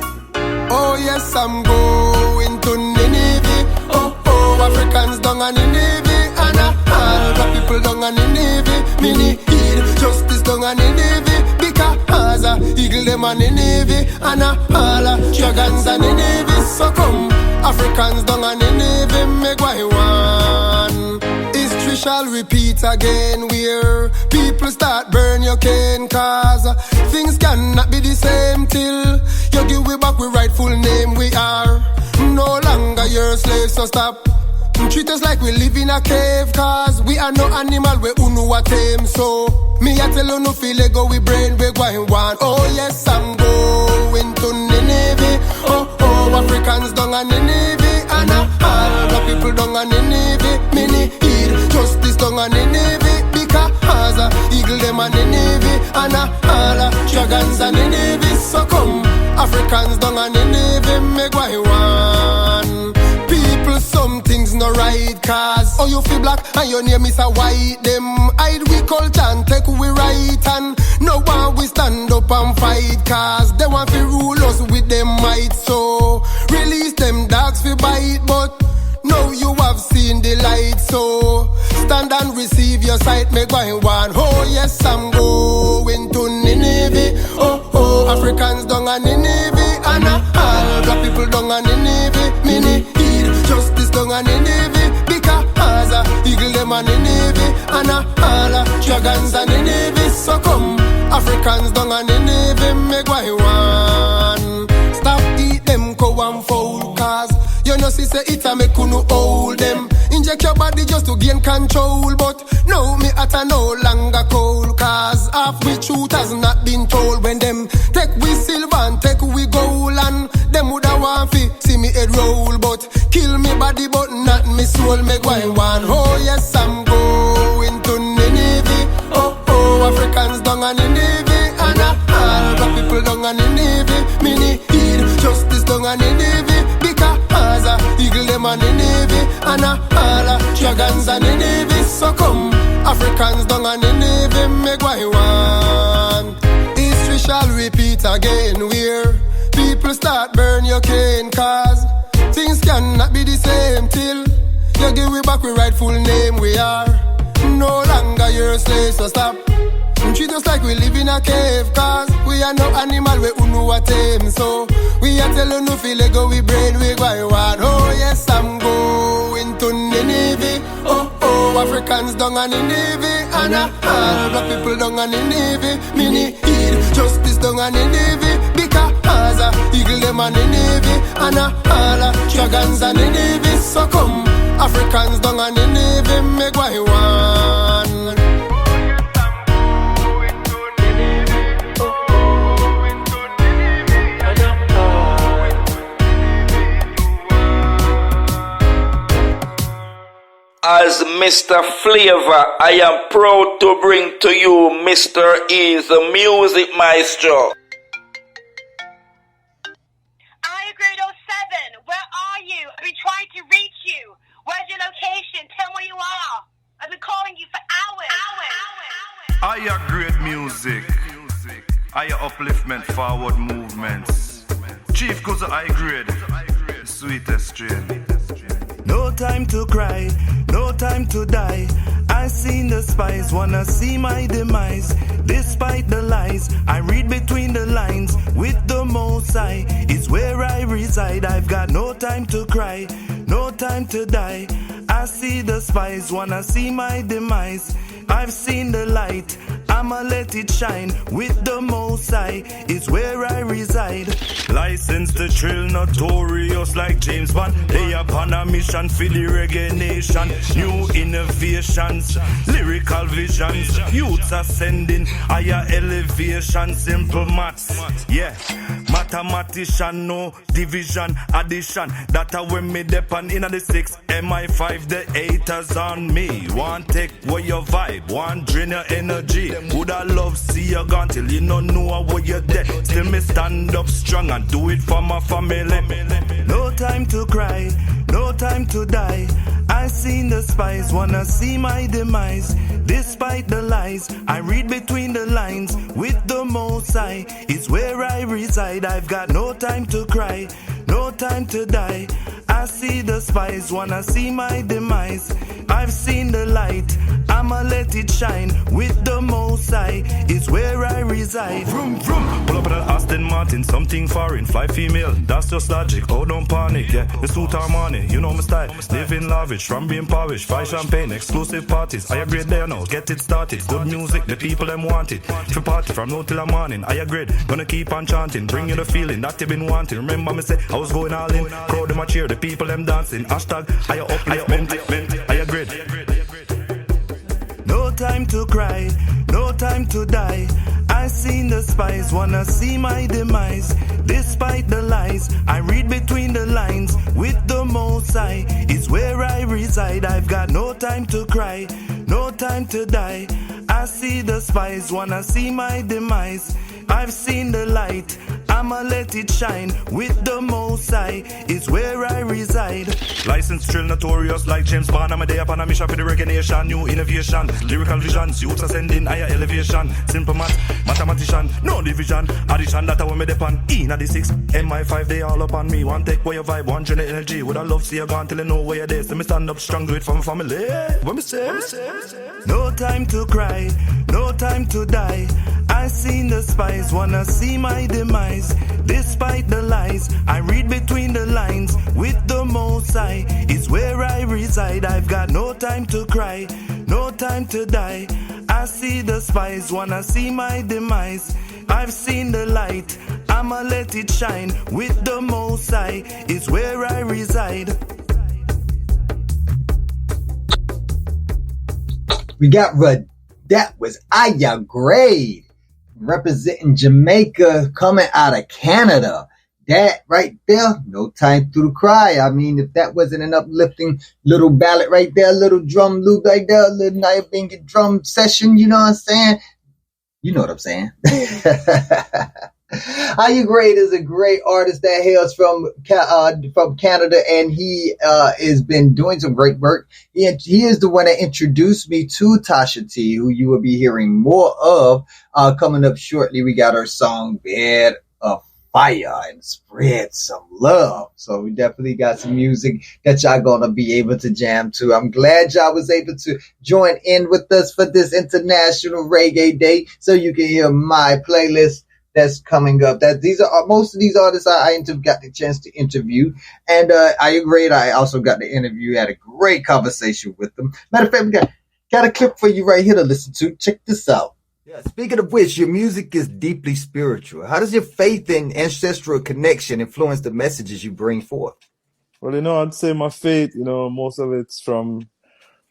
Oh yes, I'm going to Nineveh. Oh, Africans down on Nineveh. And all black people down on Nineveh. Mini heal, justice down on Nineveh. Because eagle them on Nineveh. And all dragons on Nineveh. So come, Africans down on Nineveh. Make what you want. History shall repeat again, where people start burn your cane. Cause things cannot be the same till you give we back we rightful name. We are no longer your slaves, so stop. Treat us like we live in a cave. Cause we are no animal, we unu a tame. So me I tell you no feel it go we brain we going one. Oh yes, I'm going to Nineveh. Oh, Africans down on Nineveh. And all the people down on Nineveh. Mini heal, justice down on Nineveh. Because eagle them on Nineveh. And all dragons on Nineveh. So come, Africans down on Nineveh. Make what you want. People, some things no right. Cause you feel black and your name is a white. Them hide we culture and take we right. And no one we stand up and fight. Cause they want to rule us with them might. So release them dogs for bite. But now you have seen the light. So stand and receive your sight. Make going one. Oh yes, I'm going to Nineveh. Oh, Africans down on Nineveh. And all black people down on Nineveh. Mini heal, justice down on Nineveh. Because eagle them on Nineveh. And all dragons on Nineveh. So come, Africans down on Nineveh. Make what you want. Stop eat them cow and fowl. Cause you know see say it a make you no hold them. Inject your body just to gain control. But no, me at a no longer cold. Cause half we truth has not been told. When them take we silver and take we gold. And them woulda want fi see me head roll. But kill me body but not me soul. Make wine one. Oh yes, I'm going to Nineveh. Oh, Africans down on Nineveh. And all black people down on Nineveh. Mini heal, justice down on Nineveh. Because eagle them on Nineveh. And all dragons on Nineveh. So come, Africans down on Nineveh. Make what you want. History shall repeat again, where people start burn your cane. Cause things cannot be the same till you give we back we rightful name. We are no longer your slaves, so stop. Treat us like we live in a cave. Cause we are no animal, we unu a tame. So we are tell you no feel it go we brain we go one. Oh yes, I'm going to Nineveh. Oh, Africans down on Nineveh. And all black people down on Nineveh. Mini heal, justice down on Nineveh. Because eagle them on Nineveh. And all dragons on Nineveh. So come, Africans down on Nineveh. Make what you want. As Mr. Flavor, I am proud to bring to you Mr. E, the music maestro. Grade 07, where are you? I've been trying to reach you. Where's your location? Tell me where you are. I've been calling you for hours. Higher grade music, higher upliftment, forward movements. Chief goes to high grade, sweetest strain. No time time to cry, no time to die. I seen the spies, wanna see my demise. Despite the lies, I read between the lines. With the Most High is where I reside. I've got no time to cry, no time to die. I see the spies, wanna see my demise. I've seen the light, I'ma let it shine. With the Most High is where I reside. Licensed to trill, notorious like James Bond. They upon a mission for the reggae nation. New innovations, lyrical visions. Youths ascending, higher elevation. Simple maths, yeah. Mathematician, no division, addition. That a when me depend in the 6 MI5, the 8ers on me. One take where your vibe, one drain your energy. Would I love see you gone till you don't know where you're dead. Still me stand up strong and do it for my family. No time to cry, no time to die. I seen the spies, wanna see my demise. Despite the lies, I read between the lines. With the Most High is where I reside. I've got no time to cry, no time to die. I see the spies, wanna see my demise. I've seen the light, I'ma let it shine. With the Most High is where I reside. Vroom, vroom. Pull up at an Aston Martin, something foreign, fly female, that's just logic. Oh, don't panic, yeah. The suit are money, you know my style. Living lavish, from being polished, fly champagne, exclusive parties. I agree there now, get it started. Good music, the people them want it. For party from now till the morning, I agree. Gonna keep on chanting, bring you the feeling that you've been wanting. Remember me say, I was going all in. Crowd them a cheer, the people them dancing. Hashtag, I upliftment, I agree. No time to cry, no time to die. I seen the spies, wanna see my demise. Despite the lies, I read between the lines. With the Most High is where I reside. I've got no time to cry, no time to die. I see the spies, wanna see my demise. I've seen the light, I'ma let it shine. With the Most High is where I reside. Licensed trill, notorious like James Bond. I'm a day upon a mission for the reggae nation. New innovation, lyrical visions. Youths ascending, higher elevation. Simple math, mathematician, no division. Addition, that I want me depend. In at the 6 MI5, they all up on me. One take where your vibe, one journey energy. Would I love see you gone till you know where you're there. So me stand up strong, do it for my family. What me say? No time to cry, no time to die. I seen the spies, wanna see my demise. Despite the lies, I read between the lines. With the Most High is where I reside. I've got no time to cry, no time to die. I see the spies, wanna see my demise. I've seen the light, I'ma let it shine. With the Most High is where I reside. We got that was Aya Grade representing Jamaica, coming out of Canada. That right there, no time to cry. I mean, if that wasn't an uplifting little ballad right there, little drum loop right there, little Naya Bingy drum session, you know what I'm saying? You know what I'm saying? Aya Grade is a great artist that hails from Canada, and he has been doing some great work. He is the one that introduced me to Tasha T, who you will be hearing more of coming up shortly. We got our song Bed of Fire and Spread Some Love. So we definitely got some music that y'all gonna be able to jam to. I'm glad y'all was able to join in with us for this International Reggae Day, so you can hear my playlist that's coming up. That these are most of these artists I got the chance to interview, and I agree. I also got the interview, had a great conversation with them. Matter of fact, we got a clip for you right here to listen to. Check this out. Yeah, speaking of which, your music is deeply spiritual. How does your faith and ancestral connection influence the messages you bring forth? Well, I'd say my faith, most of it's from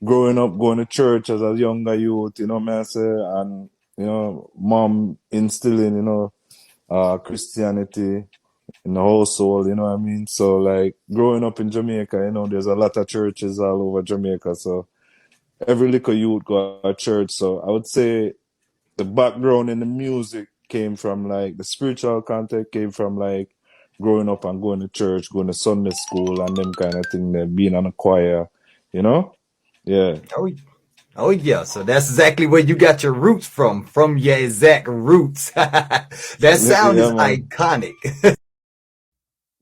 growing up, going to church as a younger youth, man, say, and mom instilling, Christianity in the household, you know what I mean? So, like, growing up in Jamaica, there's a lot of churches all over Jamaica, so every little youth go to church. So I would say the background in the music came from, like, the spiritual content came from, like, growing up and going to church, going to Sunday school and them kind of thing, then being on a choir, Yeah. Oh yeah, so that's exactly where you got your roots from your exact roots. That sound is iconic.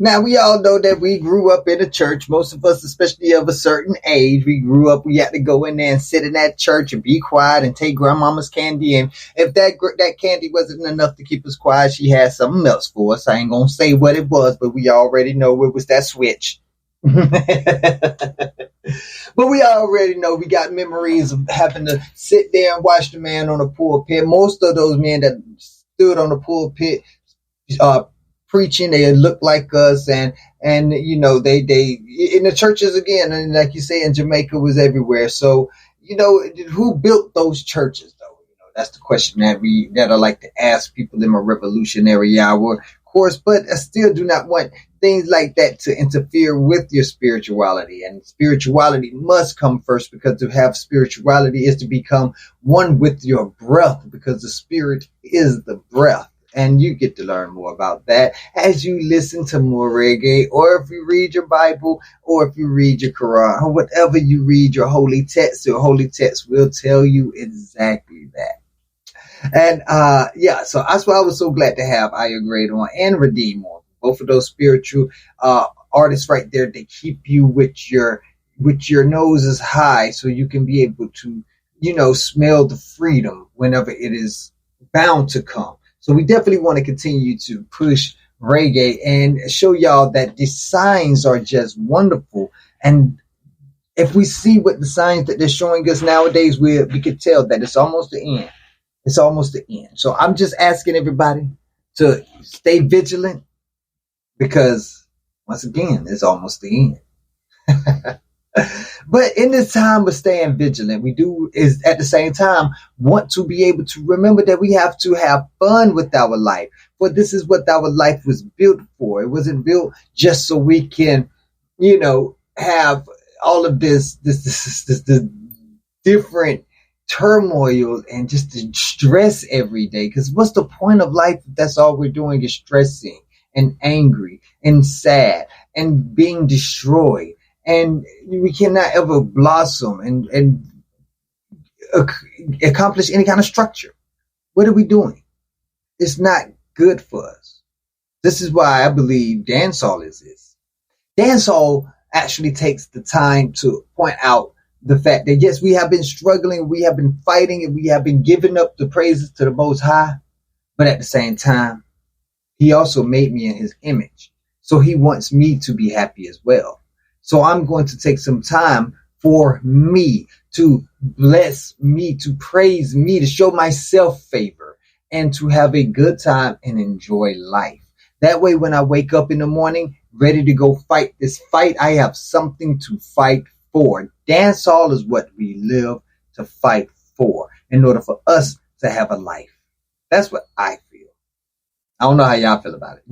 Now, we all know that we grew up in a church. Most of us, especially of a certain age, we grew up, we had to go in there and sit in that church and be quiet and take grandmama's candy. And if that candy wasn't enough to keep us quiet, she had something else for us. I ain't going to say what it was, but we already know it was that switch. But we already know we got memories of having to sit there and watch the man on the pulpit. Most of those men that stood on the pulpit, preaching, they look like us, and you know, they in the churches again, and like you say, in Jamaica was everywhere. So, you know, who built those churches though? You know, that's the question that I like to ask people in my revolutionary hour, of course. But I still do not want things like that to interfere with your spirituality, and spirituality must come first, because to have spirituality is to become one with your breath, because the spirit is the breath. And you get to learn more about that as you listen to more reggae, or if you read your Bible, or if you read your Quran, or whatever you read, your holy text will tell you exactly that. And yeah, so that's why I was so glad to have Higher Grade on and Redeem on. Both of those spiritual artists right there, they keep you with your noses high, so you can be able to, you know, smell the freedom whenever it is bound to come. So we definitely want to continue to push reggae and show y'all that the signs are just wonderful. And if we see what the signs that they're showing us nowadays, we could tell that it's almost the end. It's almost the end. So I'm just asking everybody to stay vigilant, because once again, it's almost the end. But in this time of staying vigilant, we do is at the same time want to be able to remember that we have to have fun with our life. For this is what our life was built for. It wasn't built just so we can, you know, have all of this different turmoil and just the stress every day. Because what's the point of life if that's all we're doing is stressing and angry and sad and being destroyed? And we cannot ever blossom and accomplish any kind of structure. What are we doing? It's not good for us. This is why I believe dancehall is this. Dancehall actually takes the time to point out the fact that, yes, we have been struggling, we have been fighting, and we have been giving up the praises to the Most High. But at the same time, He also made me in His image. So He wants me to be happy as well. So I'm going to take some time for me, to bless me, to praise me, to show myself favor, and to have a good time and enjoy life. That way, when I wake up in the morning, ready to go fight this fight, I have something to fight for. Dancehall is what we live to fight for in order for us to have a life. That's what I feel. I don't know how y'all feel about it.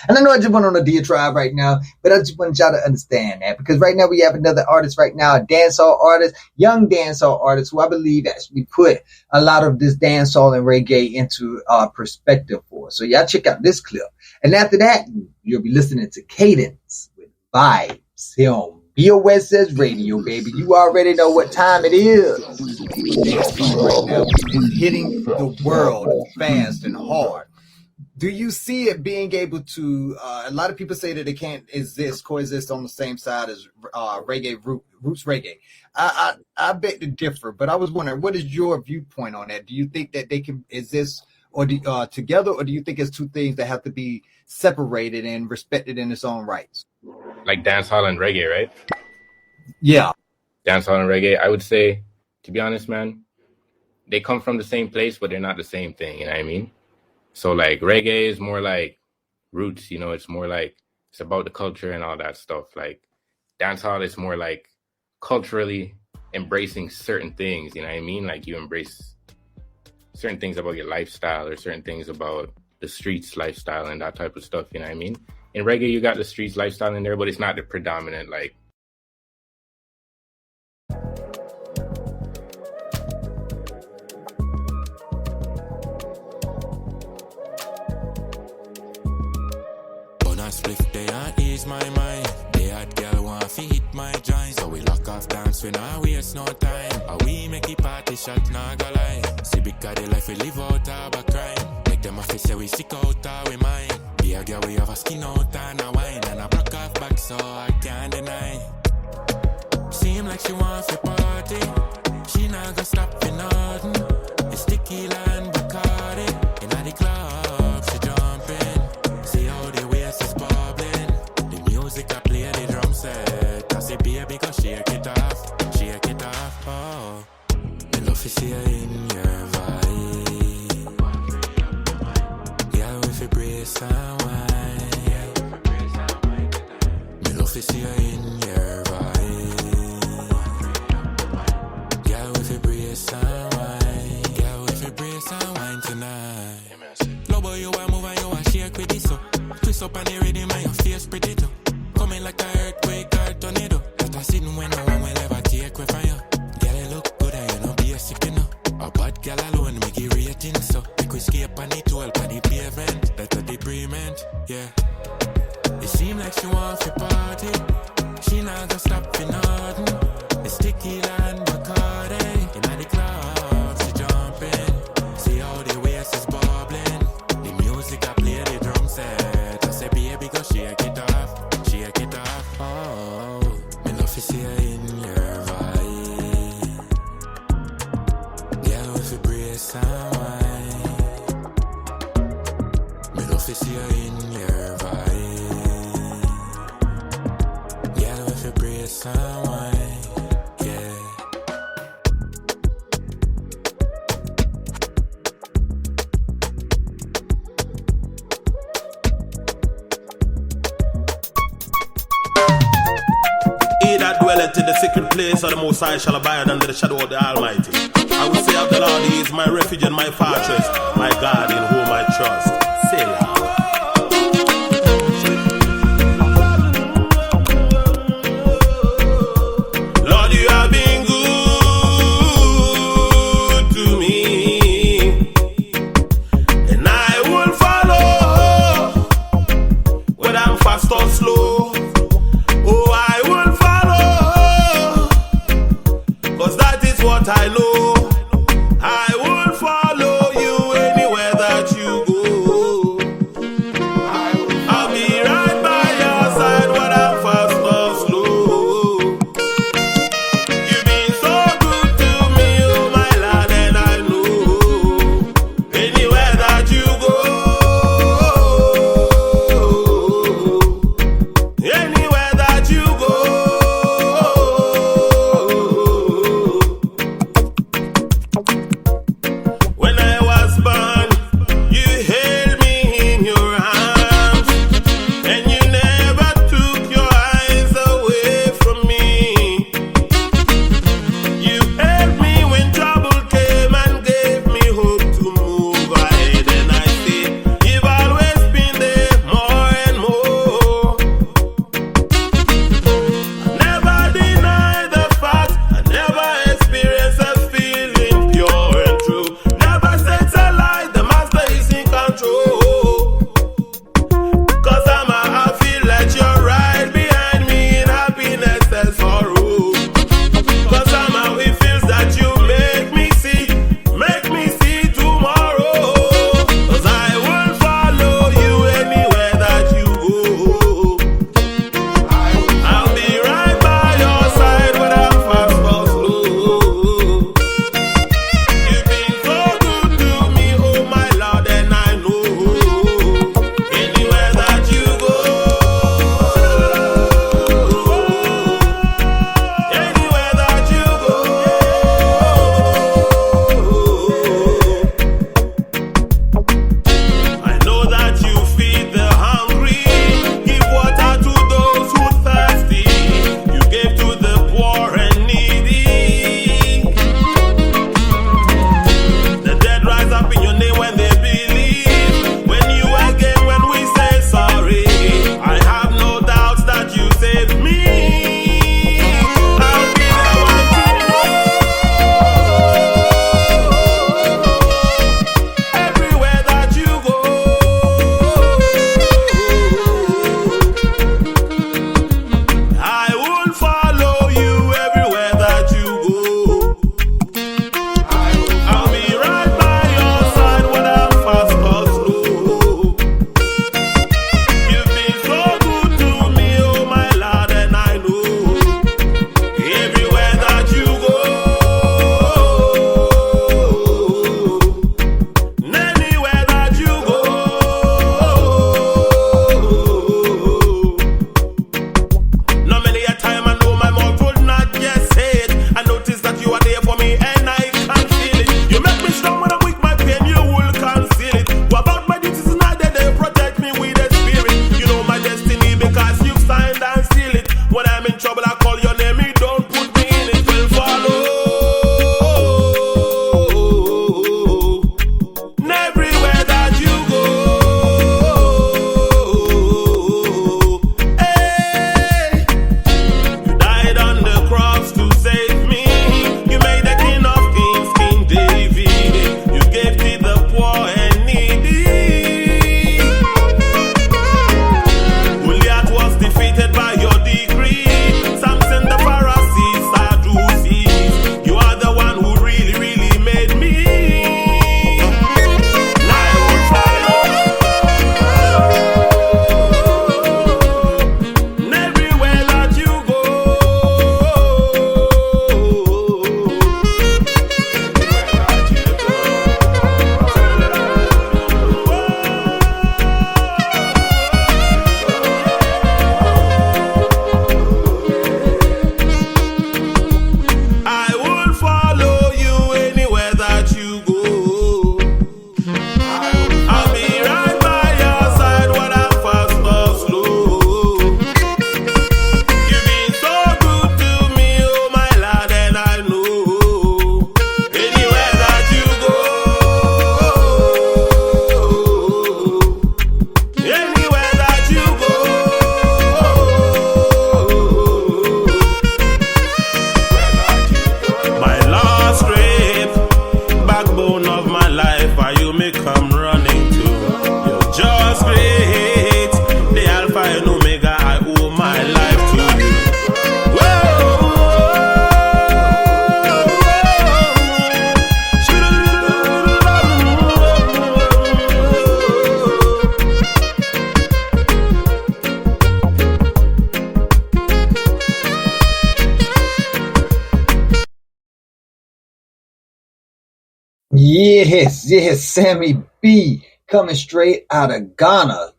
And I know I just went on a diatribe right now, but I just want y'all to understand that, because right now we have another artist right now, a dancehall artist, young dancehall artist, who I believe actually put a lot of this dancehall and reggae into perspective for us. So y'all check out this clip. And after that, you'll be listening to Cadence with Vibes here on BOSS Radio, baby. You already know what time it is. Right now, it's hitting the world fast and hard. Do you see it being able to, a lot of people say that it can't coexist on the same side as reggae, roots reggae. I beg to differ, but I was wondering, what is your viewpoint on that? Do you think that they can exist or together, or do you think it's two things that have to be separated and respected in its own rights? Like dancehall and reggae, right? Yeah. Dancehall and reggae, I would say, to be honest, man, they come from the same place, but they're not the same thing, you know what I mean? So like reggae is more like roots, you know, it's more like it's about the culture and all that stuff. Like dancehall is more like culturally embracing certain things, you know what I mean? Like you embrace certain things about your lifestyle or certain things about the streets lifestyle and that type of stuff, you know what I mean? In reggae, you got the streets lifestyle in there, but it's not the predominant, like, Spliff they and ease my mind. They had girl want to hit my joints, so we lock off dance when I waste no time. And we make it party shot, nah go lie. See because the life we live out of a crime. Make them have to say we sick out of we mind. Be a girl, we have a skin out and a wine, and a broke off back, so I can't deny. Seem like she wants to party. She not gonna stop for nothing. It's tequila and Bacardi. In the club, she jumping. See how the waist is bubbling. The music I play, the drum set. I say, baby, go shake it off. Shake it off, oh. Me love to see her in your vibe. Girl, with your brace and wine. Me love to see her in your vibe. Girl, with your brace and wine. Girl, with your brace and wine tonight. Love how you a move and you a shake with this, so. Twist up on the rhythm and your face pretty too. Coming like a earthquake or tornado. That I sitting when no one will ever take away from you. Girl, you look good and you know basic, you know. A bad girl alone make it rating, so. Make we escape on the 12 on the pavement. That's a debris, yeah. It seem like she wants to party. She not gonna stop for nothing. It's tequila and Bacardi. In the club, she jumping. See how the waist is bubbling. The music I play, the drum set. I say, baby, go shake it off. Shake it off, oh. Me love to see her in your vibe. Girl, with your brace and wine. Me love to see her in your vibe. Girl, with your brace and wine, yeah. He that dwelleth in the secret place of the Most High shall abide under the shadow of the Almighty. I will say of the Lord, He is my refuge and my fortress, my God in whom I trust. Selah. Lord, you have been good to me, and I will follow, whether I'm fast or slow. Oh, I will follow, 'cause that is what I know. I will follow you anywhere that you go. Yes, Sammy B coming straight out of Ghana,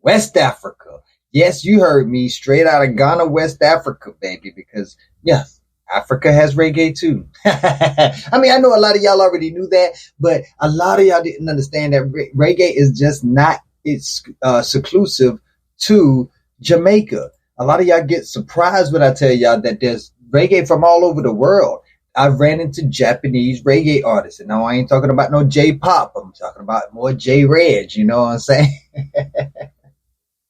West Africa. Yes, you heard me, straight out of Ghana, West Africa, baby, because yes, Africa has reggae too. I mean, I know a lot of y'all already knew that, but a lot of y'all didn't understand that reggae is just not exclusive to Jamaica. A lot of y'all get surprised when I tell y'all that there's reggae from all over the world. I've ran into Japanese reggae artists, and now I ain't talking about no J-pop. I'm talking about more J-Reg, you know what I'm saying?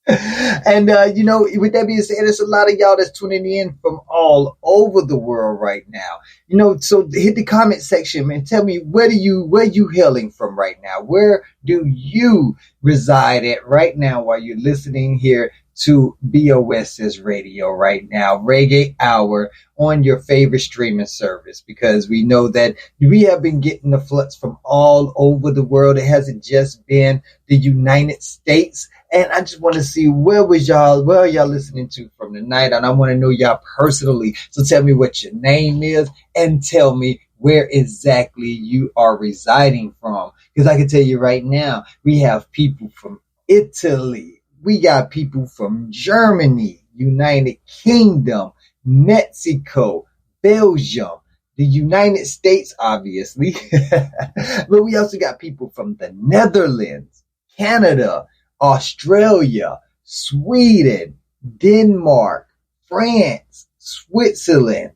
And, with that being said, there's a lot of y'all that's tuning in from all over the world right now. So hit the comment section and tell me, where you hailing from right now? Where do you reside at right now while you're listening here to BOS's radio right now, Reggae Hour, on your favorite streaming service? Because we know that we have been getting the flux from all over the world. It hasn't just been the United States. And I just want to see where are y'all listening to from tonight? And I want to know y'all personally. So tell me what your name is and tell me where exactly you are residing from. Because I can tell you right now, we have people from Italy. We got people from Germany, United Kingdom, Mexico, Belgium, the United States, obviously. But we also got people from the Netherlands, Canada, Australia, Sweden, Denmark, France, Switzerland,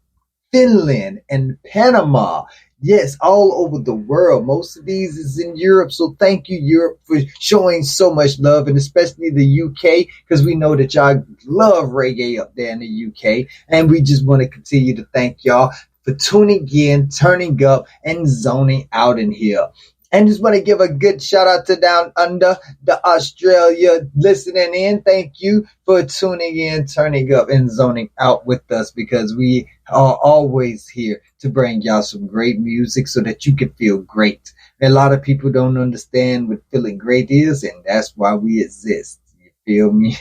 Finland, and Panama. Yes, all over the world. Most of these is in Europe. So thank you, Europe, for showing so much love, and especially the UK, because we know that y'all love reggae up there in the UK. And we just want to continue to thank y'all for tuning in, turning up, and zoning out in here. And just want to give a good shout out to down under the Australia listening in. Thank you for tuning in, turning up, and zoning out with us, because we are always here to bring y'all some great music so that you can feel great. A lot of people don't understand what feeling great is, and that's why we exist. You feel me?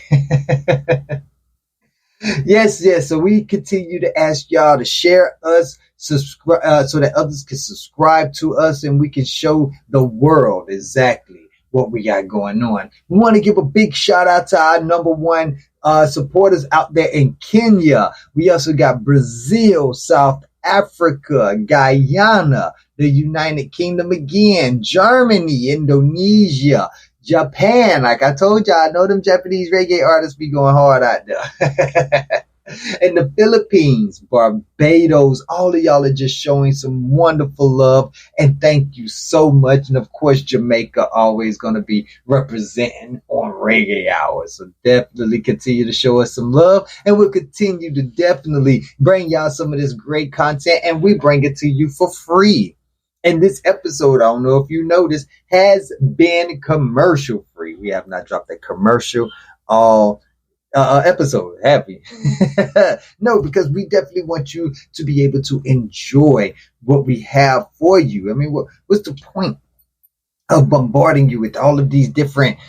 Yes. So we continue to ask y'all to share us, subscribe, so that others can subscribe to us, and we can show the world exactly what we got going on. We want to give a big shout out to our number one supporters out there in Kenya. We also got Brazil, South Africa, Guyana, the United Kingdom again, Germany, Indonesia, Japan. Like I told y'all, I know them Japanese reggae artists be going hard out there. And the Philippines, Barbados, all of y'all are just showing some wonderful love, and thank you so much. And of course, Jamaica always going to be representing on Reggae Hour. So definitely continue to show us some love, and we'll continue to definitely bring y'all some of this great content, and we bring it to you for free. And this episode, I don't know if you noticed, has been commercial free. We have not dropped a commercial all episode, have we? No, because we definitely want you to be able to enjoy what we have for you. I mean, what's the point of bombarding you with all of these different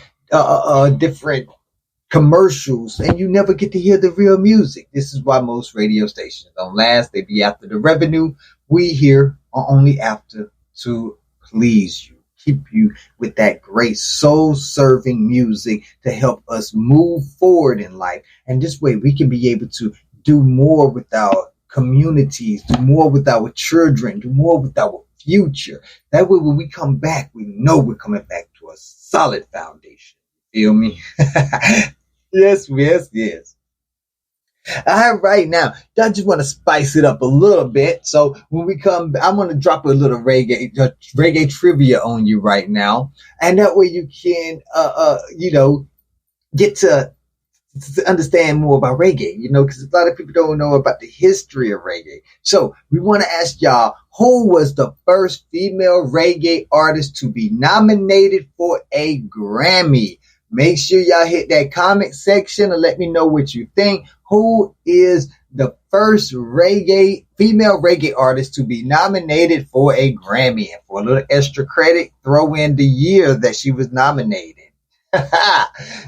commercials, and you never get to hear the real music? This is why most radio stations don't last. They be after the revenue. We here are only after to please you, keep you with that great soul-serving music to help us move forward in life. And this way we can be able to do more with our communities, do more with our children, do more with our future. That way when we come back, we know we're coming back to a solid foundation. Feel me? Yes. All right, now I just want to spice it up a little bit. So when we come, I'm going to drop a little reggae trivia on you right now, and that way you can, get to understand more about reggae. Because a lot of people don't know about the history of reggae. So we want to ask y'all, who was the first female reggae artist to be nominated for a Grammy? Make sure y'all hit that comment section and let me know what you think. Who is the first female reggae artist to be nominated for a Grammy? And for a little extra credit, throw in the year that she was nominated.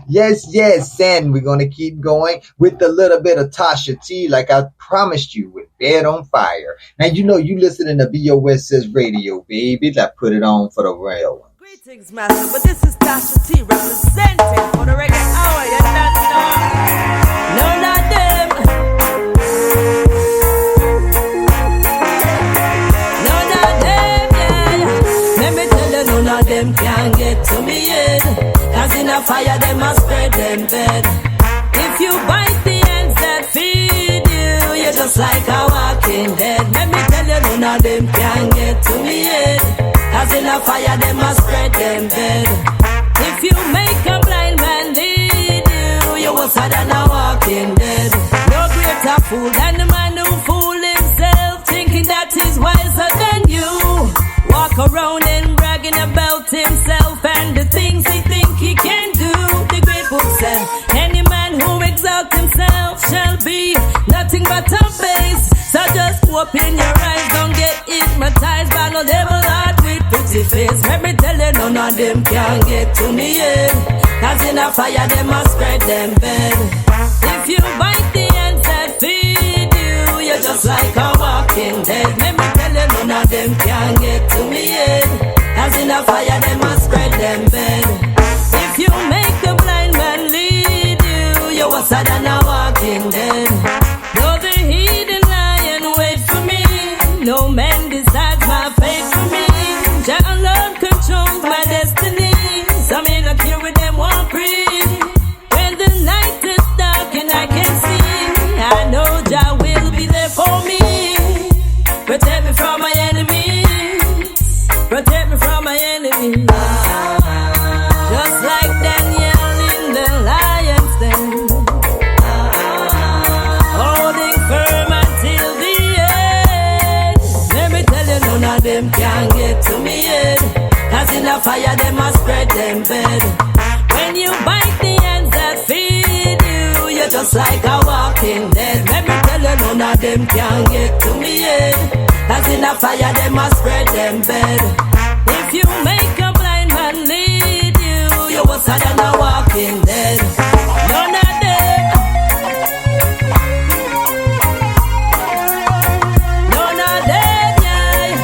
Yes. And we're going to keep going with a little bit of Tasha T, like I promised you with bed on fire. Now you know you listening to BOS Says Radio, baby. Let's put it on for the real one. Greetings, master, but this is Tasha T representing for the Reggae Hour. You don't know. None of them. None of them, yeah. Let me tell you, none of them can get to me yet. Cause in a fire, they must spread them bed. If you bite the ends that feed you, you're just like a walking dead. Let me tell you, none of them can get to me yet. Cause in a fire, they must spread them bed. If you make a blind man lead you, you're worse than a walking dead. No greater fool than the man who fool himself, thinking that he's wiser than you. Walk around and bragging about himself and the things he think he can do. The great book said, any man who exalts himself shall be nothing but a base. So just open your eyes, don't get hypnotized by no devil heart with pretty face. Let me tell you, none of them can get to me yet. Cause in a fire, they must spread them bed. If you bite the ends that feed you, you're just like a walking dead. Let me tell you, none of them can get to me yet. Cause in a fire, they must spread them bed. If you make a blind man lead you, you're worse than a walking dead. Though the hidden lion wait for me, no man decides my fate for me. Jah alone controls my destiny. So me not care with them won't breathe. When the night is dark and I can see, I know Jah will be there for me. Protect me from my enemies. Protect me from my enemies. Just like Daniel in the lion's den, holding firm until the end. Let me tell you, none of them can get to me yet. Cause in a fire, they must spread them bed. When you bite the ends that feed you, you're just like a walking dead. Let me tell you, none of them can get to me yet. Cause in a fire, they must spread them bed. If you make a blind man lead you, you're worse than a walking dead. None of them. None of them, yeah.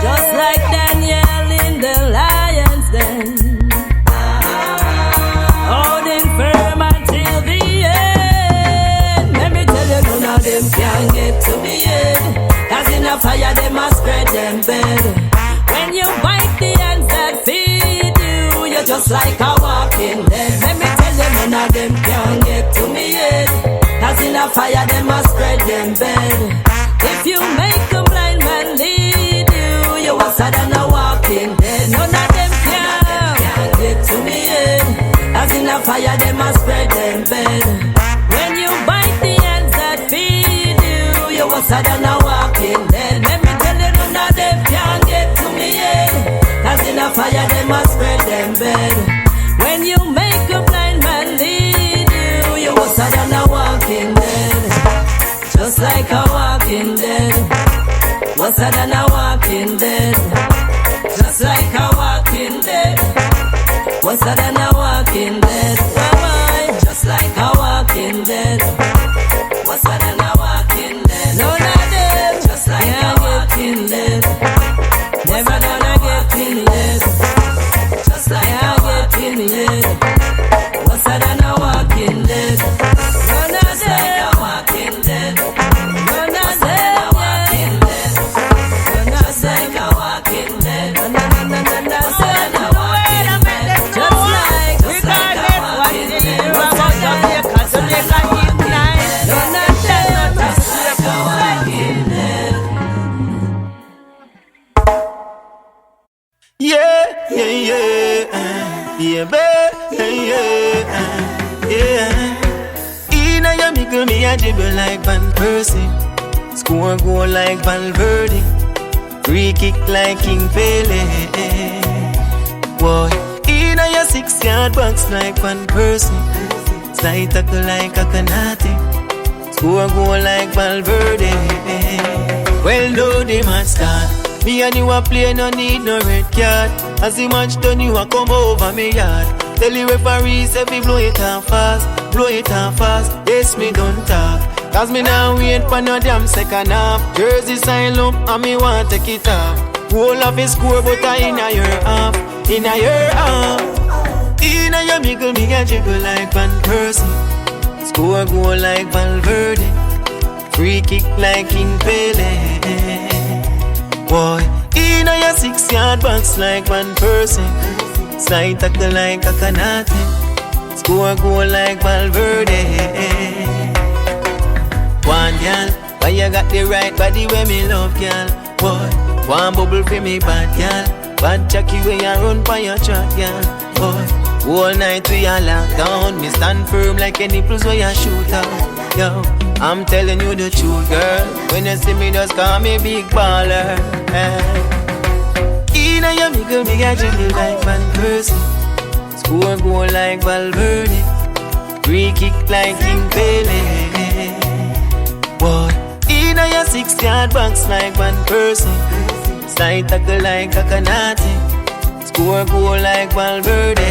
Just like Daniel in the lion's den, holding firm until the end. Let me tell you, none of them can get to me yet. Cause in a fire, they must spread them bed. When you bite the ends that feed you, you're just like a walking dead. Let me tell you, none of them can get to me yet. Cause in a fire, they must spread them bed. If you make a blind man lead you, you're worse than a walking dead. None of them can get to me yet. Cause in a fire, they must spread them bed. When you bite the ends that feed you, you're worse than a walking dead. Let me tell you, none of them can get to me yet. Cause in a fire, they must spread them bed. When you make a blind man lead you, you're worse than a walking dead. Just like a walking dead. Worse than a walking dead. Just like a walking dead. Worse than a walking dead. Just like a walking dead. Worse than a walking dead. None of them. Just like a walking dead. Never gonna get in the head. Just like a walking dead. Worse than a walking dead. None of them. Walking dead. None of them. Walking dead. None of them. Walking dead. None of them. Just like Yeah, yeah, yeah, yeah. In a yamicle, me a dribble like Van Persie. Score goal like Valverde. Free kick like King Pele. Boy, in a your 6-yard box like Van Persie. Slide tackle like a Kanate. Score goal like Valverde. Well, no, they must start. Me and you a play, no need no red card. As the match done, you a come over me yard. Tell the referee, say we blow it on fast, blow it on fast. Yes, me don't talk, cause me now wait for no damn second half. Jersey sign up and me want take it off. Whole of his score, but I in a year half, in a year half. In a year mickle, me get jiggle like Van Persie. Score goal like Valverde. Free kick like King Pele. Boy, in a your 6-yard box like Van Persie. Slide tackle like a Kanate. Score goal like Valverde. One girl, why you got the right body when me love, girl? Boy, one bubble for me bad, girl. Bad Jackie where you run for your track, girl. Boy, all night we are locked down. Me stand firm like any nipples where you shoot out. Yo, I'm telling you the truth, girl. When you see me, just call me big baller. In a yummy girl, me got jiggle like Van Persie. Score goal like Valverde. Free kick like King Pele. Boy, in a your 6-yard box like Van Persie. Slide tackle like a Kanate. Score goal like Valverde.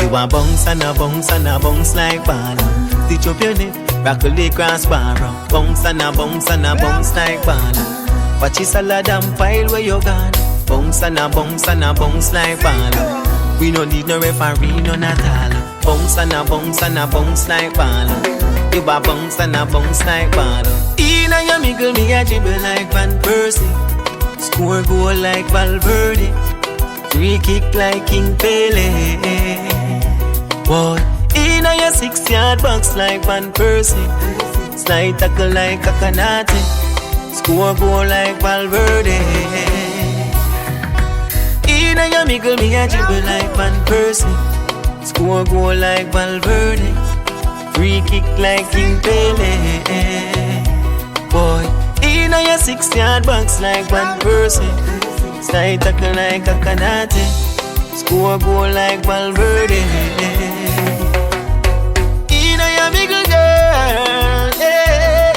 You a bounce and a bounce and a bounce like baller. Stitch up your neck, rockle the crossbar. Bounce and a bounce and a bounce like baller. Watch your salad and file where you gone. Bounce and a bounce and a bounce like baller. We no need no referee, no at all. Bounce and a bounce and a bounce like baller. You a bounce and a bounce like baller. In a your mickle, me a dribble like Van Persie. Score goal like Valverde. Free kick like King Pele. Boy, in a your 6-yard box like Van Persie. Slide tackle like a Kanate. Score goal like Valverde. In a your mickle, me a dribble like Van Persie. Score goal like Valverde. Free kick like King Pele. Boy, in a your 6-yard box like Van Persie. Slide tackle like a Kanate. Score goal like Valverde. In a your mickle, girl, yeah.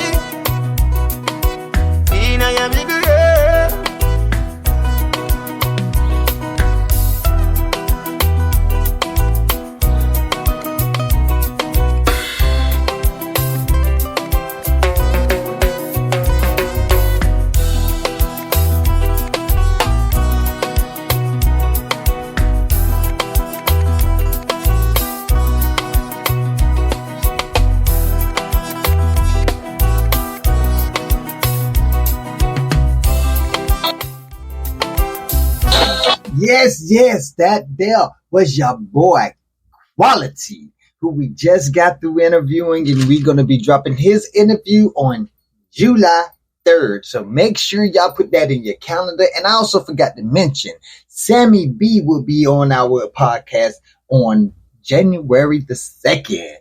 In a your mickle, girl. Yes, that there was your boy Quality, who we just got through interviewing, and we're going to be dropping his interview on July 3rd. So make sure y'all put that in your calendar. And I also forgot to mention, Sammy B will be on our podcast on January the 2nd.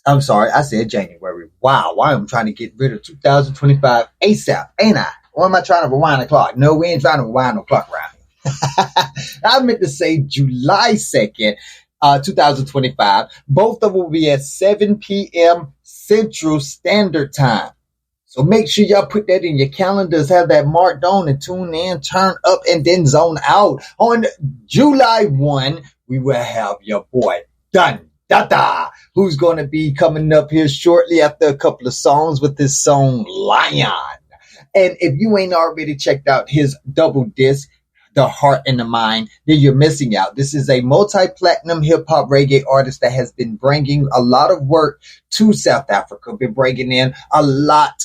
I'm sorry, I said January. Wow, why am I trying to get rid of 2025 ASAP, ain't I? Or am I trying to rewind the clock? No, we ain't trying to rewind the clock around here. I meant to say July 2nd, 2025. Both of them will be at 7 p.m. Central Standard Time. So make sure y'all put that in your calendars, have that marked on, and tune in, turn up, and then zone out. On July 1, we will have your boy Dada, who's going to be coming up here shortly after a couple of songs with his song Lion. And if you ain't already checked out his double disc, The Heart and the Mind, then you're missing out. This is a multi-platinum hip-hop reggae artist that has been bringing a lot of work to South Africa, been bringing in a lot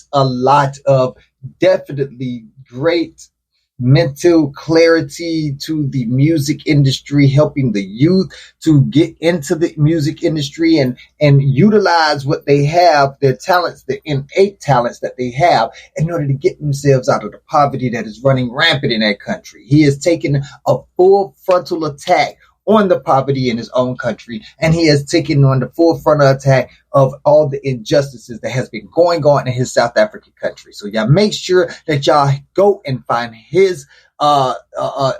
of definitely great mental clarity to the music industry, helping the youth to get into the music industry and utilize what they have, their talents, the innate talents that they have, in order to get themselves out of the poverty that is running rampant in that country. He has taken a full frontal attack on the poverty in his own country, and he has taken on the full frontal attack of all the injustices that has been going on in his South African country. So y'all make sure that y'all go and find his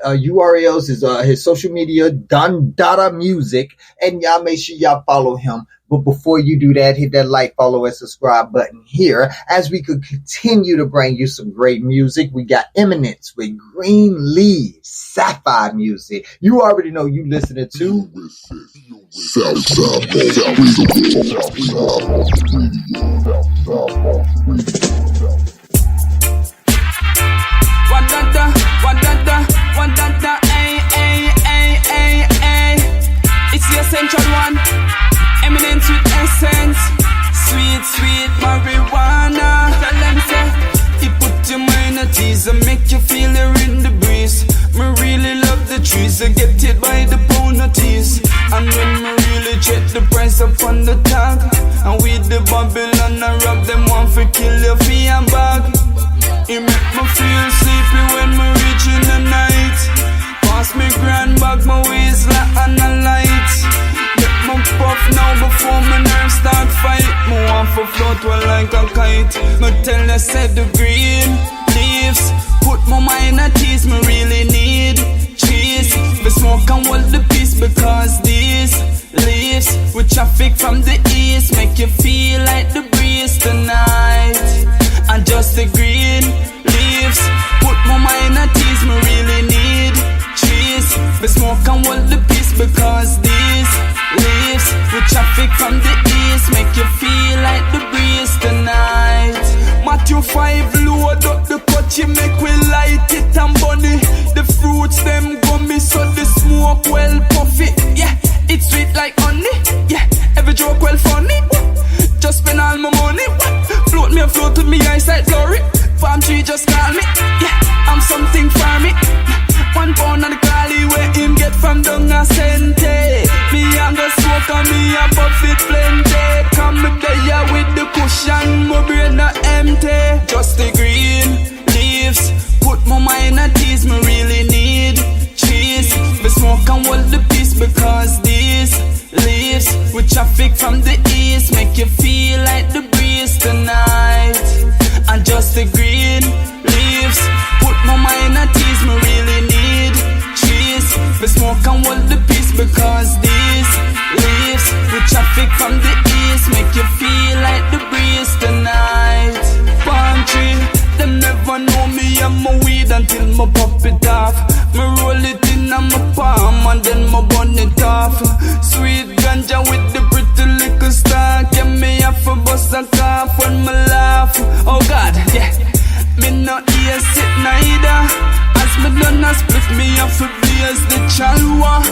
URLs, his social media, Dada Music, and y'all make sure y'all follow him. But before you do that, hit that like, follow, and subscribe button here as we could continue to bring you some great music. We got Eminence with Green Leaves, Sapphire Music. You already know you listening to Wadada, ay. It's the essential one. Eminence with essence, sweet marijuana. Tell them say, it put your mind at ease and make you feel it in the breeze. Me really love the trees, I get it by the pound of teas. And when me really check the price up on the tag, and with the Babylon I rob them one for kill your fee and bag. It make me feel sleepy when me reach in the night. Pass me grand bag, my waist like on a light. Get my puff now before my nerves start fight. Me want for float well like a kite. Me tell you said the green leaves put my mind at ease. Me really need trees. The smoke and hold the peace because these leaves with traffic from the east make you feel like the breeze tonight. And just the green leaves put my mind at ease. Me really need trees. The smoke and hold the peace because these leaves with traffic from the east make you feel like the breeze tonight. Matthew 5 load up the pot, you make we light it and bunny. The fruits them gummy so the smoke well puffy. Yeah, it's sweet like honey. Yeah, every joke well funny. Just spend all my money. Float me afloat with me eyesight blurry. Farm tree just call me. Yeah, I'm something for me. 1 pound on the collie where him get from down a cente. Me and the smoke and me a buffet plenty. Come there with the cushion, my brain not empty. Just the green leaves put my mind at ease. Me really need trees. The smoke and hold the peace because these leaves with traffic from the east make you feel like the breeze tonight. And just the green leaves put my mind at ease. Me really need trees. The smoke and hold the peace because these leaves with traffic from the east make you feel like the breeze tonight. Palm tree, them never know me and my weed until my pop it off. Me roll it in on my palm and then my burn it off. Sweet ganja with the pretty little star. Get me off a bus and cough when me laugh. Oh God, yeah. Me not here sit neither. As me done a split me off a blaze the chalwa.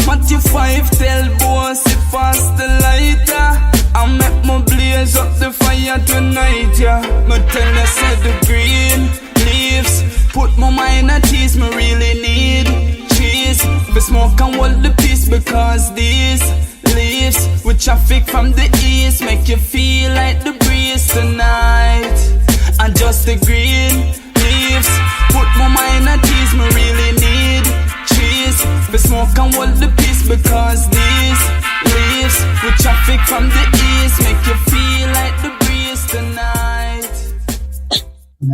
Matthew 5 tell boss sit fast the lighter. I make me blaze up the fire tonight, yeah. Me tell you said the green leaves put my mind at ease. Me really need trees. The smoke and hold the peace because these leaves with traffic from the east make you feel like the breeze tonight. And just the green leaves put my mind at ease. Me really need trees. The smoke and hold the peace because these leaves with traffic from the east make you feel like the breeze tonight.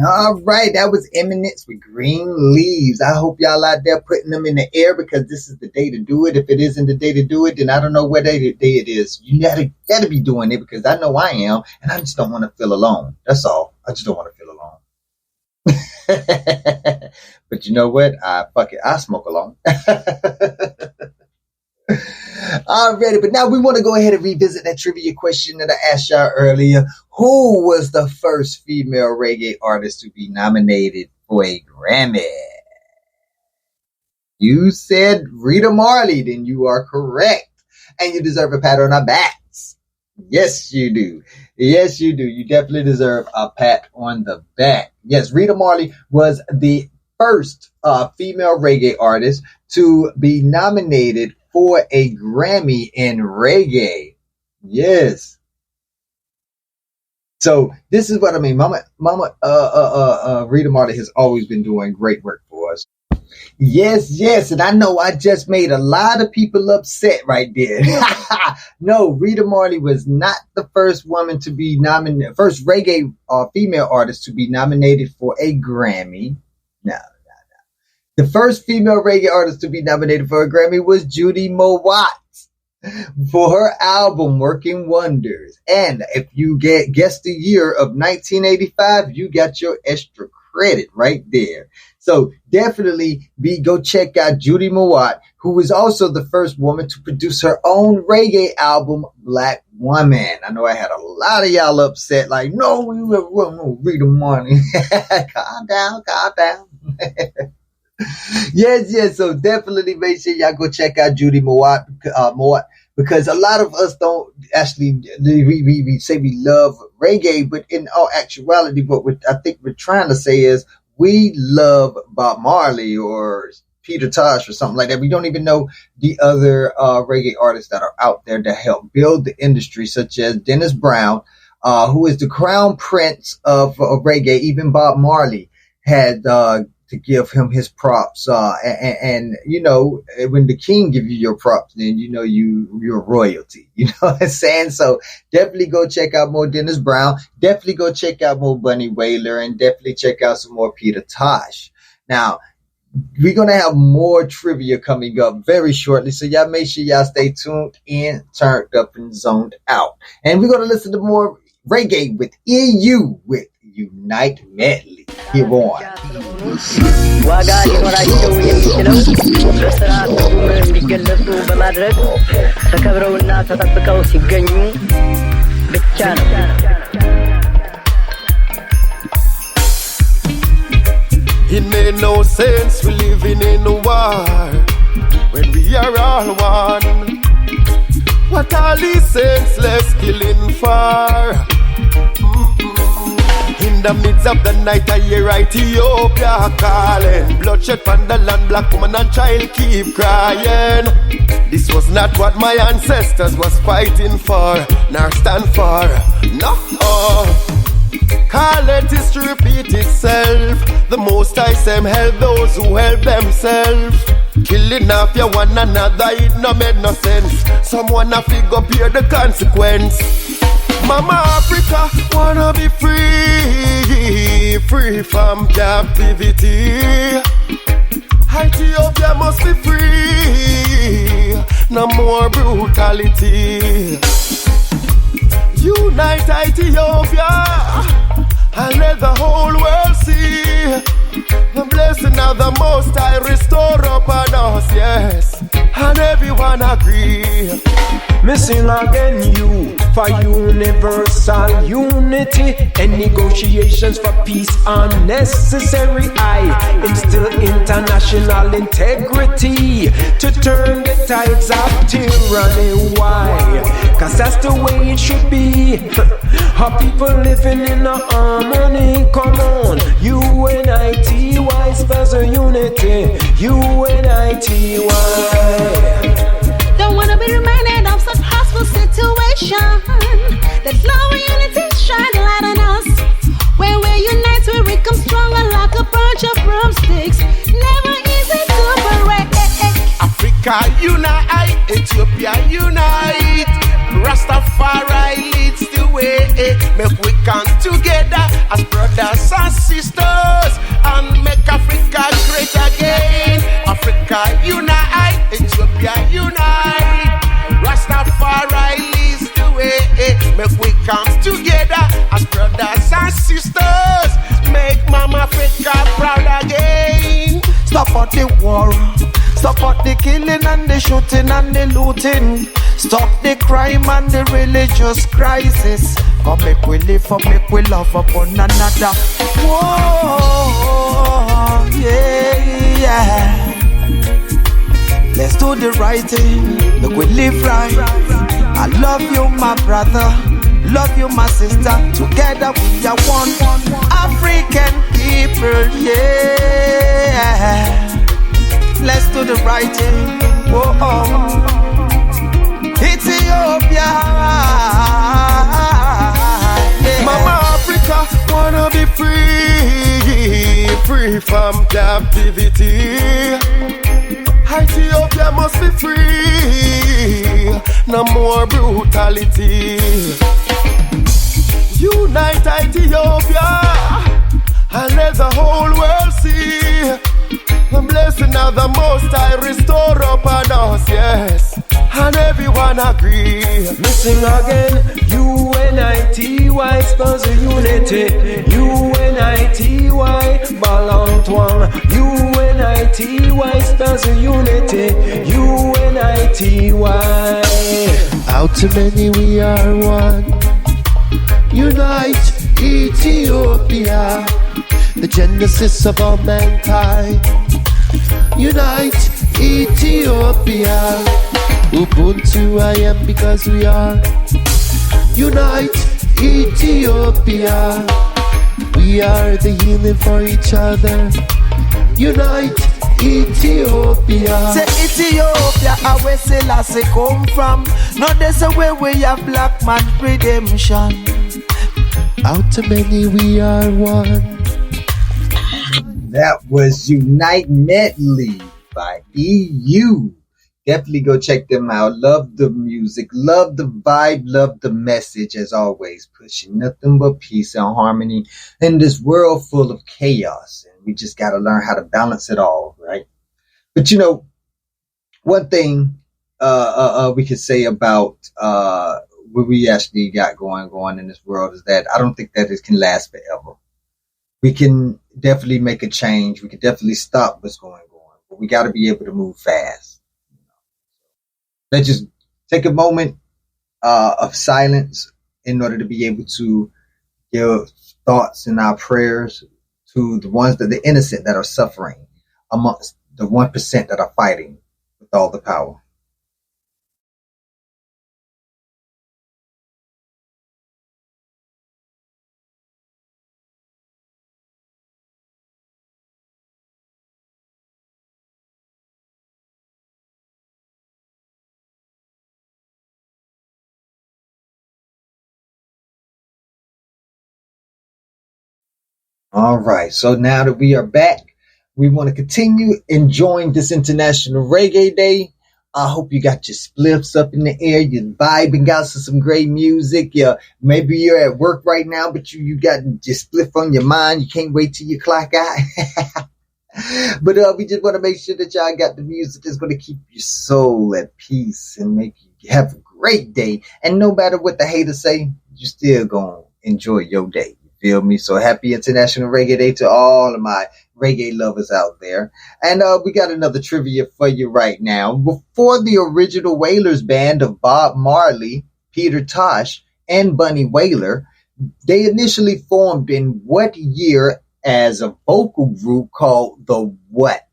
All right, that was Eminence with Green Leaves. I hope y'all out there putting them in the air because this is the day to do it. If it isn't the day to do it, then I don't know what day it is. You gotta be doing it because I know I am, and I just don't want to feel alone. That's all. I just don't want to feel alone. But you know what? Fuck it. I smoke alone. Alrighty, but now we want to go ahead and revisit that trivia question that I asked y'all earlier. Who was the first female reggae artist to be nominated for a Grammy? You said Rita Marley, then you are correct. And you deserve a pat on the backs. Yes, you do. Yes, you do. You definitely deserve a pat on the back. Yes, Rita Marley was the first female reggae artist to be nominated for a Grammy in reggae. Yes. So this is what I mean. Mama, Rita Marley has always been doing great work for us. Yes. And I know I just made a lot of people upset right there. No, Rita Marley was not the first woman to be nominated, first reggae female artist to be nominated for a Grammy. No. The first female reggae artist to be nominated for a Grammy was Judy Mowat for her album Working Wonders. And if you guessed the year of 1985, you got your extra credit right there. So definitely go check out Judy Mowat, who was also the first woman to produce her own reggae album, Black Woman. I know I had a lot of y'all upset, like, no, we won't read the money. Calm down. Yes. So definitely make sure y'all go check out Judy Mowat, because a lot of us don't actually, we say we love reggae, but in all actuality, what I think we're trying to say is we love Bob Marley or Peter Tosh or something like that. We don't even know the other reggae artists that are out there that help build the industry, such as Dennis Brown, who is the crown prince of reggae. Even Bob Marley had to give him his props. And you know, when the king give you your props, then you know you're royalty. You know what I'm saying? So definitely go check out more Dennis Brown. Definitely go check out more Bunny Wailer, and definitely check out some more Peter Tosh. Now, we're going to have more trivia coming up very shortly. So y'all make sure y'all stay tuned in, turned up, and zoned out. And we're going to listen to more reggae with EU with Unite Medley. Here on. It made no sense we living in a war when we are all one. What all these senseless killing for? In the midst of the night, I hear Ethiopia calling. Bloodshed on the land, black woman and child keep crying. This was not what my ancestors was fighting for, nor stand for. No. Can't let history repeat itself. The Most High say help those who help themselves. Killing off your one another, it no make no sense. Someone a figure bear the consequence. Mama Africa wanna be free from captivity. Ethiopia must be free, no more brutality. Unite Ethiopia and let the whole world see the blessing of the Most High restore upon us, yes, and everyone agree. Missing again you for universal unity and negotiations for peace unnecessary. I instill international integrity to turn the tides of tyranny. Why? Cause that's the way it should be. Our people living in a harmony. Come on, UNITY, spells a unity. UNITY. Don't wanna be reminded of such hostile situation. That love and unity shine a light on us. When we unite, we become stronger like a bunch of broomsticks. Never easy to break. Africa unite, Ethiopia unite. Rastafari leads the way. Make we come together as brothers and sisters and make Africa great again. Africa unite, Ethiopia unite. Rastafari leads the way. Make we come together as brothers and sisters. Make Mama Africa proud again. Stop at the war. Stop at the killing and the shooting and the looting. Stop the crime and the religious crisis. Come make we live up, make we love up one another. Whoa, yeah. Let's do the right thing. Look, we live right. I love you, my brother. Love you, my sister. Together we are one. African people, yeah. Let's do the right thing. Whoa, Ethiopia. Yeah. Mama Africa wanna be free from captivity. Ethiopia must be free, no more brutality. Unite Ethiopia and let the whole world see A blessing of the Most High restore upon us, yes. And everyone agree. Missing again, UNITY spells a unity. UNITY, Balang Twang. UNITY spells a unity. UNITY. Out to many we are one. Unite Ethiopia, the genesis of all mankind. Unite Ethiopia. Ubuntu I am because we are. Unite Ethiopia. We are the healing for each other. Unite Ethiopia. Say Ethiopia, where Selassie come from. Now there's a way we have black man redemption. Out to many we are one. That was Unite Medley by EU. Definitely go check them out. Love the music, love the vibe, love the message as always. Pushing nothing but peace and harmony in this world full of chaos. And we just got to learn how to balance it all, right? But you know, one thing we could say about what we actually got going in this world is that I don't think that it can last forever. We can definitely make a change. We can definitely stop what's going on, but we got to be able to move fast. Let's just take a moment of silence in order to be able to give thoughts and our prayers to the ones that the innocent that are suffering amongst the 1% that are fighting with all the power. All right, so now that we are back, we want to continue enjoying this International Reggae Day. I hope you got your spliffs up in the air, you're vibing out to some great music. Maybe you're at work right now, but you got your spliff on your mind. You can't wait till you clock out. But we just want to make sure that y'all got the music that's going to keep your soul at peace and make you have a great day. And no matter what the haters say, you're still going to enjoy your day. Feel me? So happy International Reggae Day to all of my reggae lovers out there. And we got another trivia for you right now. Before the original Wailers band of Bob Marley, Peter Tosh, and Bunny Wailer, they initially formed in what year as a vocal group called The What?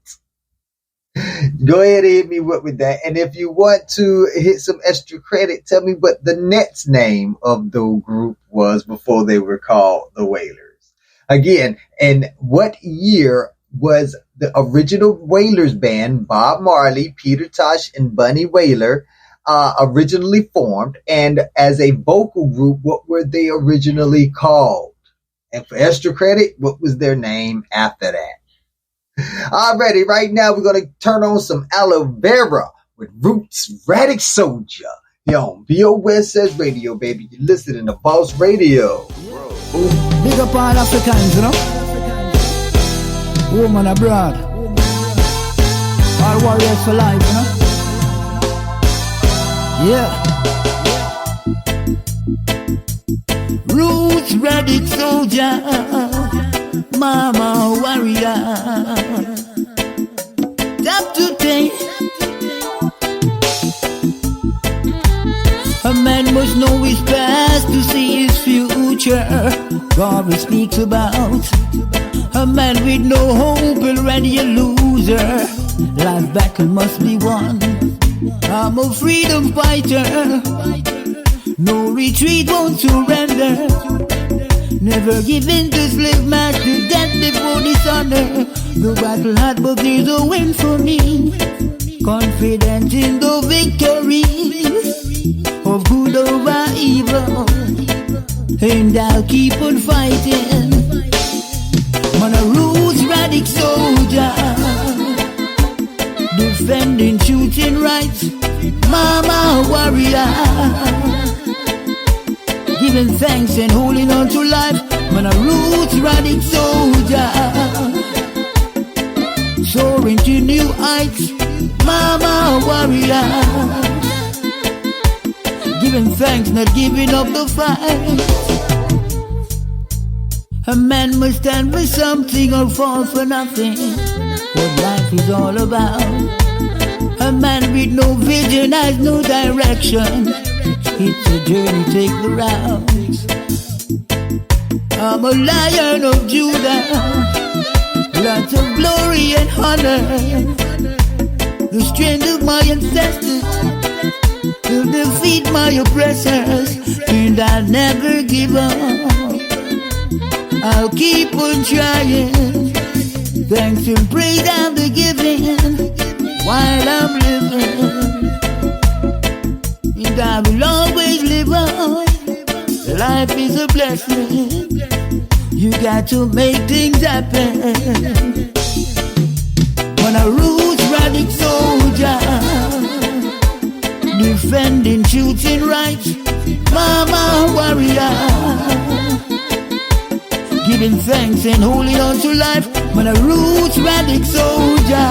Go ahead and hit me with that. And if you want to hit some extra credit, tell me what the next name of the group was before they were called the Wailers. Again, and what year was the original Wailers band, Bob Marley, Peter Tosh, and Bunny Wailer, originally formed? And as a vocal group, what were they originally called? And for extra credit, what was their name after that? Alrighty, right now we're going to turn on some aloe vera with Roots Radic Soldier here on BOSS Radio, baby. You're listening to Boss Radio. Big up all Africans, you know? Woman abroad. All warriors for life, you know? Yeah. Roots Radic Soldier. Mama warrior, top today. A man must know his past to see his future. God speaks about a man with no hope, already a loser. Life battle must be won. I'm a freedom fighter. No retreat, won't surrender. Never give in to slave master, death before dishonor. The battle hard, but there's a win for me. Confident in the victory of good over evil, and I'll keep on fighting. Man, a Roots Radic Soldier, defending, shooting rights. Mama warrior, giving thanks and holding on to life. Man, a Roots Radic Soldier. soaring to new heights. Mama warrior, giving thanks, not giving up the fight. A man must stand for something or fall for nothing. What life is all about. A man with no vision has no direction. It's a journey, take the rounds. I'm a lion of Judah, lots of glory and honor. The strength of my ancestors will defeat my oppressors, and I'll never give up. I'll keep on trying. Thanks and praise I'll be giving while I'm living, and I will always live on. Life is a blessing. You got to make things happen. When a roots radic soldier, defending truth and rights, mama warrior, giving thanks and holding on to life. When a roots radic soldier,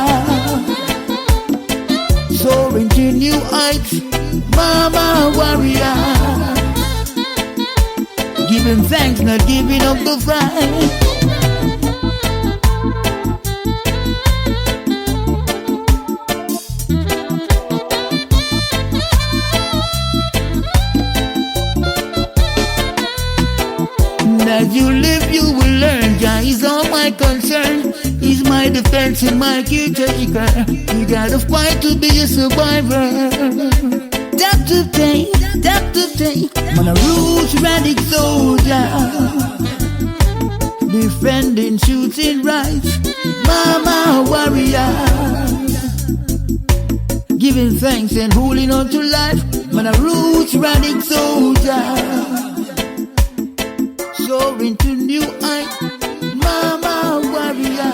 soaring to new heights, mama warrior, giving thanks, not giving up the fight. As you live, you will learn. Jah is all my concern. He's my defense and my caretaker. You gotta fight to be a survivor. Dr. Tay, I'm a roots radic soldier, defending truth and rights, mama warrior, giving thanks and holding on to life. I'm a roots radic soldier, soaring to new heights, mama warrior,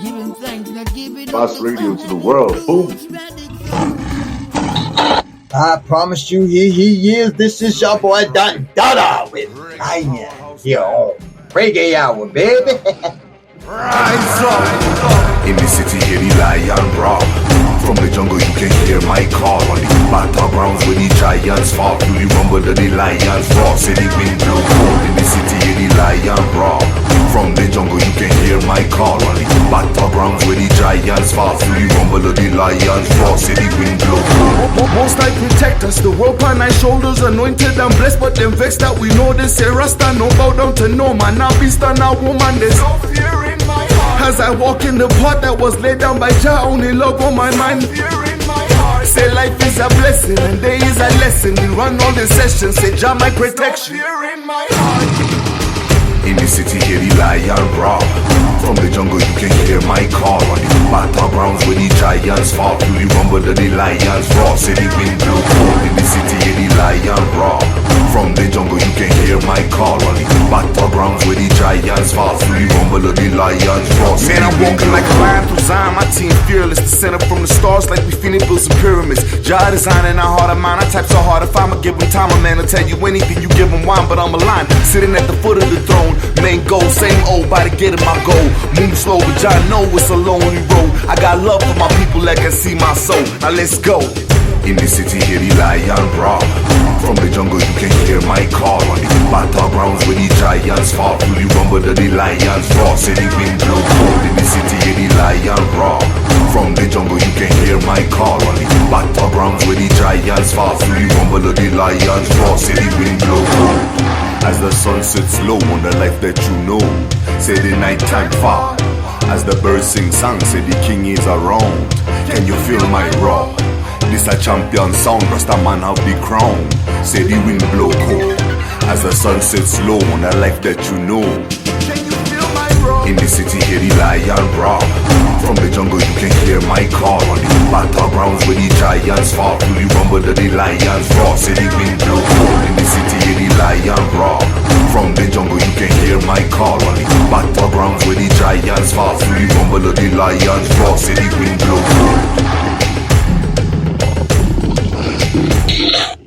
giving thanks, not giving up. Boss Radio to the world. Boom. I promise you, he is. This is your boy Dada with Lion here on Reggae Hour, baby. Rise up. In the city, here the lion roar. From the jungle, you can hear my call. On the battlegrounds where the giants fall. Do you rumble the lions roar? Say the wind blow cold. In the city, here the lion roar. From the jungle, you can hear my call. On the battlegrounds where the giants fall. Do you rumble the lions roar? Say the wind blow cold. Most I protect us, the rope on our shoulders, anointed and blessed, but them vexed that we know this. Say Rasta, no bow down to no man. Now beast and now woman, there's no fear in my heart. As I walk in the pot that was laid down by Jah, only love on my mind. Say life is a blessing and there is a lesson. We run all the sessions, say Jah my protection. In the city, hear the lion roar. From the jungle, you can hear my call. On the battlegrounds where the giants fall. Do you rumble the lions roar? Say the wind blow cold. In the city, hear the lion roar. From the jungle, you can hear my call. On the battlegrounds where the giants fall. Do you rumble the lions roar? Man, I'm walking like a lion through Zion. My team fearless, descended from the stars like we finna build some pyramids. Jah designing our heart of mine. I type so hard, if I'ma give him time, a man will tell you anything. You give him wine, but I'm a lion, sitting at the foot of the throne. Main goal, same old, by to get in my goal. Move slow, but Jah know it's a lonely road. I got love for my people that can see my soul. Now let's go. In the city, hear the lion roar. From the jungle, you can hear my call. On the battlegrounds where the giants fall. Do you rumble the lions roar? Say the wind blow cold. In the city, hear the lion roar. From the jungle, you can hear my call. On the battlegrounds where the giants fall. Do you rumble the lions roar? Say the wind blow cold. As the sun sets low on the life that you know, say the nighttime fall. As the birds sing songs, say the king is around. Can you feel my roar? This a champion sound, Rasta man have the crown. Say the wind blow cold. As the sun sets low on the life that you know. In the city, hear the lion roar. From the jungle, you can hear my call. On the battlegrounds where the giants fall. Do you rumble the lions roar? Say the wind blow cold. In the city, hear the lion roar. From the jungle, you can hear my call. On the battlegrounds where the giants fall. Do you rumble the lions roar? Say the wind blow cold.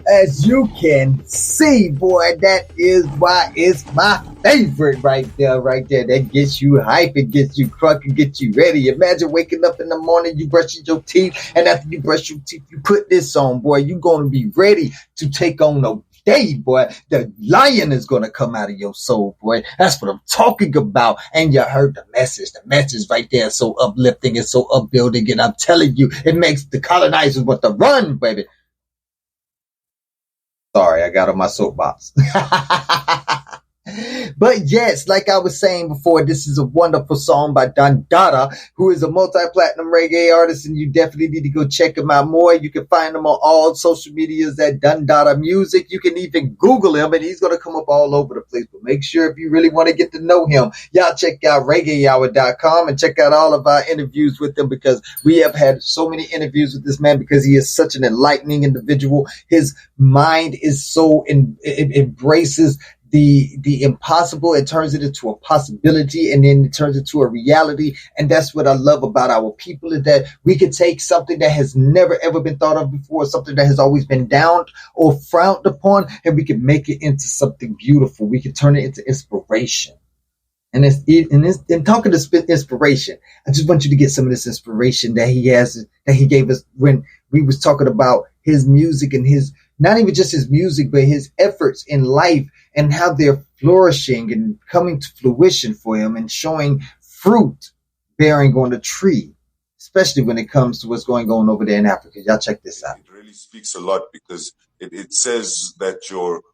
As you can see, boy, that is why it's my favorite right there. That gets you hype, it gets you crunk, it gets you ready. Imagine waking up in the morning, you brushing your teeth, and after you brush your teeth, you put this on, boy. You're going to be ready to take on the day, boy. The lion is going to come out of your soul, boy. That's what I'm talking about. And you heard the message. The message right there is so uplifting, it's so upbuilding, and I'm telling you, it makes the colonizers want to run, baby. Sorry, I got on my soapbox. But yes, like I was saying before, this is a wonderful song by Dada, who is a multi-platinum reggae artist, and you definitely need to go check him out more. You can find him on all social medias at Dada Music. You can even Google him, and he's going to come up all over the place. But make sure if you really want to get to know him, y'all check out ReggaeHour.com and check out all of our interviews with him, because we have had so many interviews with this man because he is such an enlightening individual. His mind is so it embraces the impossible. It turns it into a possibility, and then it turns it to a reality. And that's what I love about our people, is that we can take something that has never ever been thought of before, something that has always been down or frowned upon, and we can make it into something beautiful. We can turn it into inspiration. And in talking to inspiration, I just want you to get some of this inspiration that he gave us when we was talking about his music, and his, not even just his music, but his efforts in life, and how they're flourishing and coming to fruition for him, and showing fruit bearing on the tree, especially when it comes to what's going on over there in Africa. Y'all check this out. It really speaks a lot, because it says that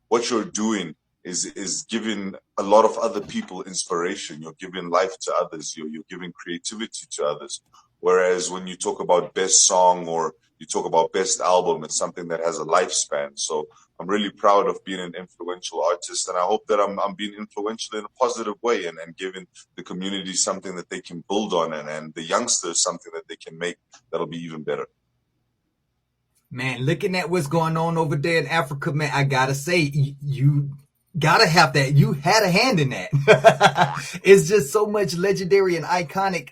what you're doing is giving a lot of other people inspiration. You're giving life to others. You're giving creativity to others. Whereas when you talk about best song, or you talk about best album, it's something that has a lifespan. So I'm really proud of being an influential artist, and I hope that I'm being influential in a positive way, and giving the community something that they can build on, and the youngsters something that they can make that'll be even better. Man, looking at what's going on over there in Africa, man, I gotta say, you gotta have that. You had a hand in that. It's just so much legendary and iconic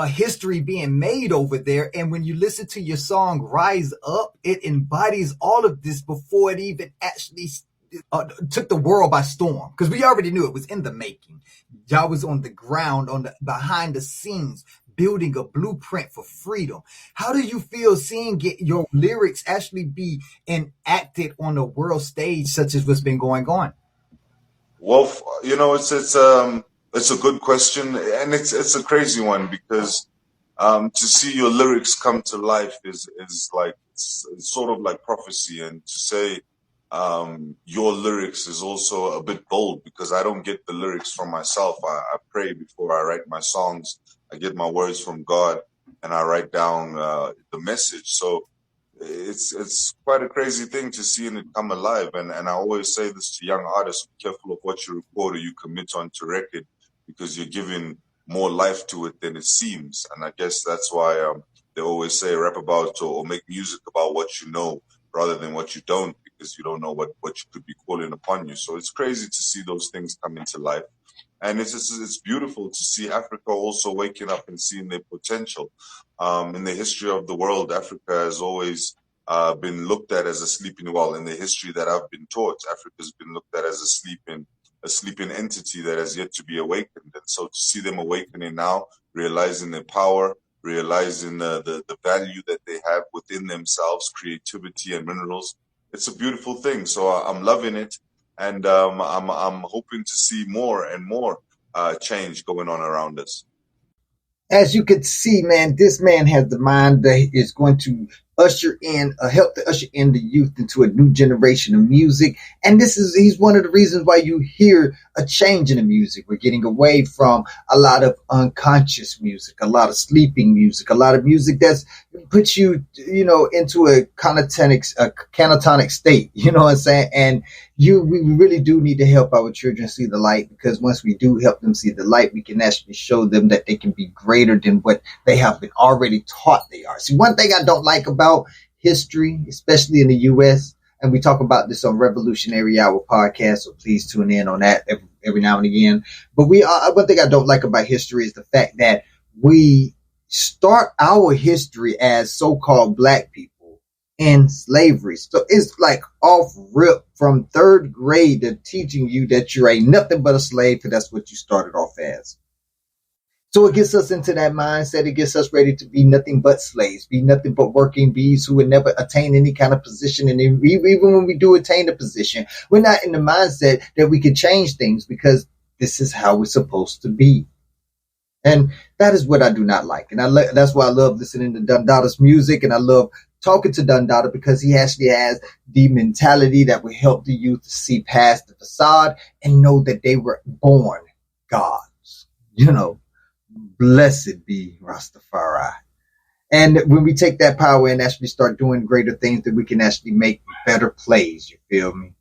history being made over there. And when you listen to your song Rise Up, it embodies all of this before it even actually took the world by storm. Because we already knew it was in the making. Y'all was on the ground, behind the scenes, building a blueprint for freedom. How do you feel seeing your lyrics actually be enacted on the world stage, such as what's been going on? Well, it's a good question, and it's a crazy one, because to see your lyrics come to life is like it's sort of like prophecy, and to say your lyrics is also a bit bold, because I don't get the lyrics from myself. I pray before I write my songs. I get my words from God, and I write down the message. So it's quite a crazy thing to see it come alive. And I always say this to young artists: be careful of what you record or you commit onto record, because you're giving more life to it than it seems. And I guess that's why they always say rap about or make music about what you know rather than what you don't, because you don't know what you could be calling upon you. So it's crazy to see those things come into life. And it's beautiful to see Africa also waking up and seeing their potential. In the history of the world, Africa has always been looked at as a sleeping, well, in the history that I've been taught, Africa's been looked at as a sleeping entity that has yet to be awakened. And so to see them awakening now, realizing their power, realizing the value that they have within themselves, creativity and minerals, it's a beautiful thing. So I'm loving it. And I'm hoping to see more and more change going on around us. As you can see, man, this man has the mind that is going to help to usher in the youth into a new generation of music. And he's one of the reasons why you hear a change in the music. We're getting away from a lot of unconscious music, a lot of sleeping music, a lot of music that's puts you, into a catatonic state, you know what I'm saying? And we really do need to help our children see the light, because once we do help them see the light, we can actually show them that they can be greater than what they have been already taught they are. See, one thing I don't like about history, especially in the U.S., and we talk about this on Revolutionary Hour podcast, so please tune in on that every now and again. But one thing I don't like about history is the fact that we start our history as so-called black people, in slavery. So it's like off rip from 3rd grade. They're teaching you that you ain't nothing but a slave, because that's what you started off as. So it gets us into that mindset. It gets us ready to be nothing but slaves, be nothing but working bees who would never attain any kind of position. And even when we do attain a position, we're not in the mindset that we can change things, because this is how we're supposed to be. And that is what I do not like. And that's why I love listening to Dada's music, and I love talking to Dada, because he actually has the mentality that will help the youth to see past the facade and know that they were born gods. You know, blessed be Rastafari. And when we take that power and actually start doing greater things, that we can actually make better plays. You feel me?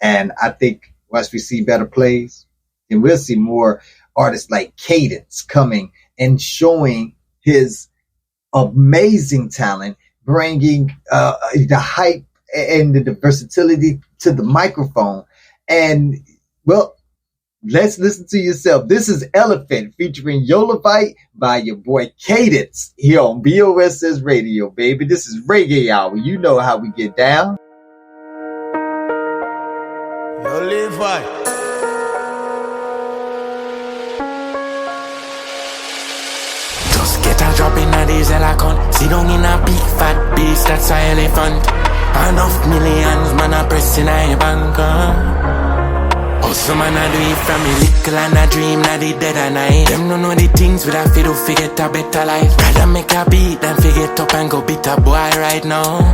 And I think once we see better plays, then we'll see more artists like Cadence coming and showing his amazing talent, bringing the hype and the versatility to the microphone. And, well, let's listen to yourself. This is Elephant featuring Yolavite by your boy Cadence here on BOSS Radio, baby. This is Reggae Hour. You know how we get down. Yo, Levi. Get a drop in a diesel account. Sit down in a big fat beast, that's a elephant. Enough millions, man, a press in a bank. Also, man, I do it from me little and a dream, not the dead and night. Them don't know the things with a fit to forget a better life. Rather make a beat than forget up and go beat a boy right now.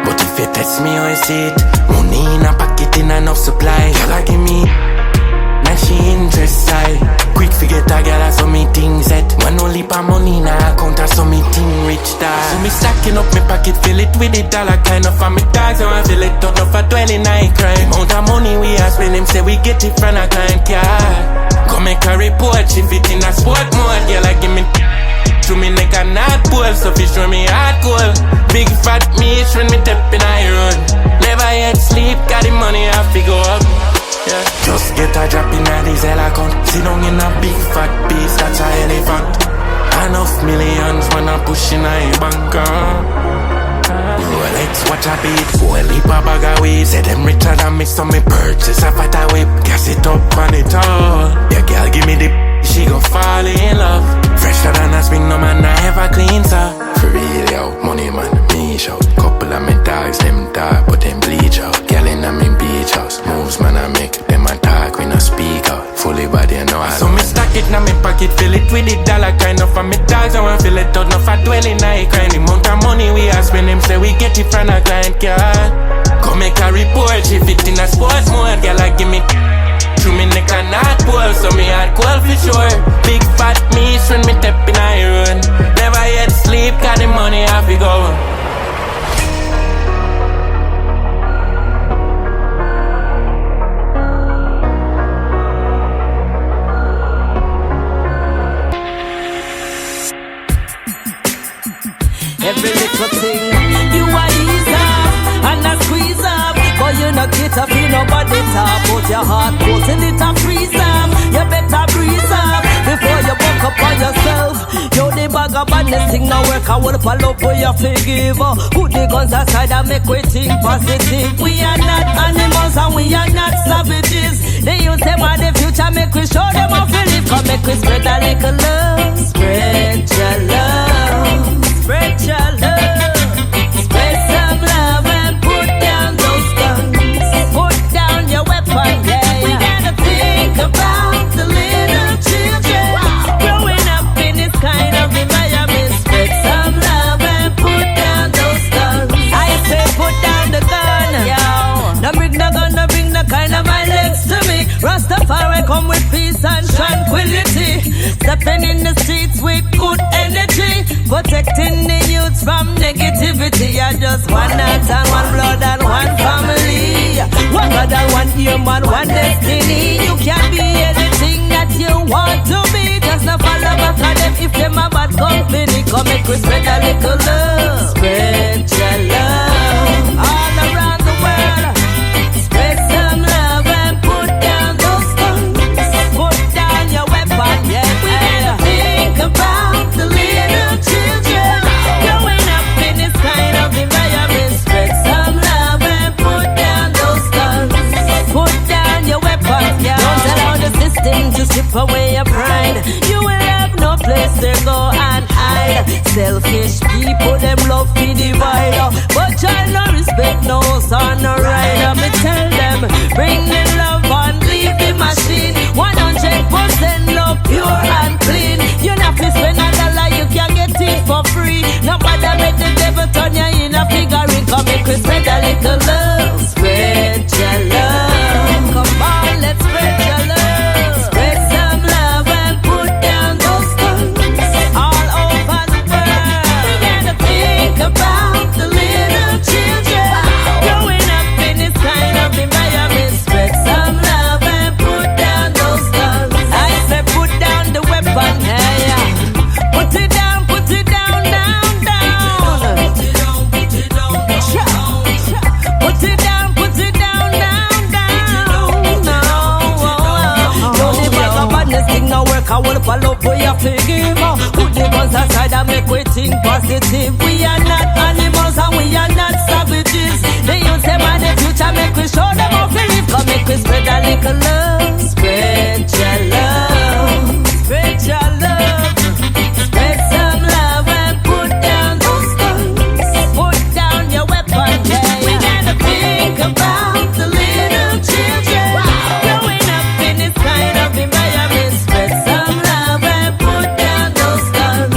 But if you test me, how you see it, money in a pocket in enough supply. Girl, give me, now she interest side. Quick forget a girl, so me things set. Man, no leap of money in a account, so me thing rich dog. So me stacking up me pocket, fill it with the dollar kind of for me dogs. So I feel it out of a dwelling night crime. Amount of money we are spending, say we get it from a client car. Go make a report, she fit in a sport mode. Girl, I give me to me neck and not pull, so fish show me hardcore. Big fat meat when me step in a run. Never yet sleep, got the money I figure up. Yeah. Just get a drop in a diesel account. Sit down in a big fat beast, that's a elephant. Enough millions when I push in a bank. Well, let's watch a beat. Well, leap a bag of weed. Say them richer than me, so me purchase a fatter whip. Gas it up on it all. Yeah, girl, give me the she gon' fall in love. Fresher than a spring, no man I ever clean, so. For real, yo, money man, me shout. Couple of me dogs, them dark, but them bleach out. Girl in a me beach house. Moves man I make, them a talk, we no speak out. Fully body, you know I so me stack it in me pocket, fill it with the dollar kind of for me dogs. I want feel it out, no fat dwelling, I cry. The amount of money we are spending, say we get it from a client car. Come make a report, she fit in a sports mode. Girl, I give me through me neck and not pull, so me hard cool for sure. Big fat meat when me step in a run. Never yet sleep, got the money I fi go. Every little thing you are ease up and I squeeze up, but you not get up in nobody top. Put your heart close in it and freeze up. You better breeze up before you buck up on yourself. Yo, the bag of badness thing no work. I will pull up for your forgive. Put the guns aside and make we think positive. We are not animals and we are not savages. They use them on the future, make we show them how to live. Come make we spread a little love. Spread your love. Spread your love. Spread some love and put down those guns. Put down your weapon, yeah. We gotta think about the little children growing up in this kind of environment. Spread some love and put down those guns. I say put down the gun, yo. Don't bring the gun, don't bring the kind of violence to me. Rastafari come with peace and tranquility. Stepping in the streets with good energy. Protecting the youths from negativity. I just one heart and one blood and one family. One God and one human, one destiny. You can be anything that you want to be. Just not follow back on them if them a bad company. Come make we spread a little love. Spread your love all around the world. Spread some love and put down those guns. Put down your weapon, yeah. We gotta think about the little children growing up in this kind of environment. strip away your pride. You will have no place to go and hide. Selfish people, them love to divide. But child no respect, no son, no rider. Me tell them, bring the love and leave the machine. 100% love, pure and clean. You not fi spend $1, you can get it for free. Nobody make the devil turn you in a figurine. Come make we spread a little love. Spread your love. Come on, let's spread your love. Spread some love and put down those guns all over the world. We gotta think about the little children growing up in this kind of environment. Spread some love and put down those guns. I said put down the weapon, hey, yeah. Put it down, down, down. Put it down, put it down, down. Put it down, down, down. No, don't live like a badness thing, no work. I will follow for your forgive. Put the guns aside and make we think positive. We are not animals and we are not savages. The youth them and the future make we show them how to live. Come make we spread a little love. Spread your love. Spread your love. Spread some love and put down those guns. Put down your weapon, yeah. We gotta think about the little children growing up in this kind of environment. Spread some love and put down those guns.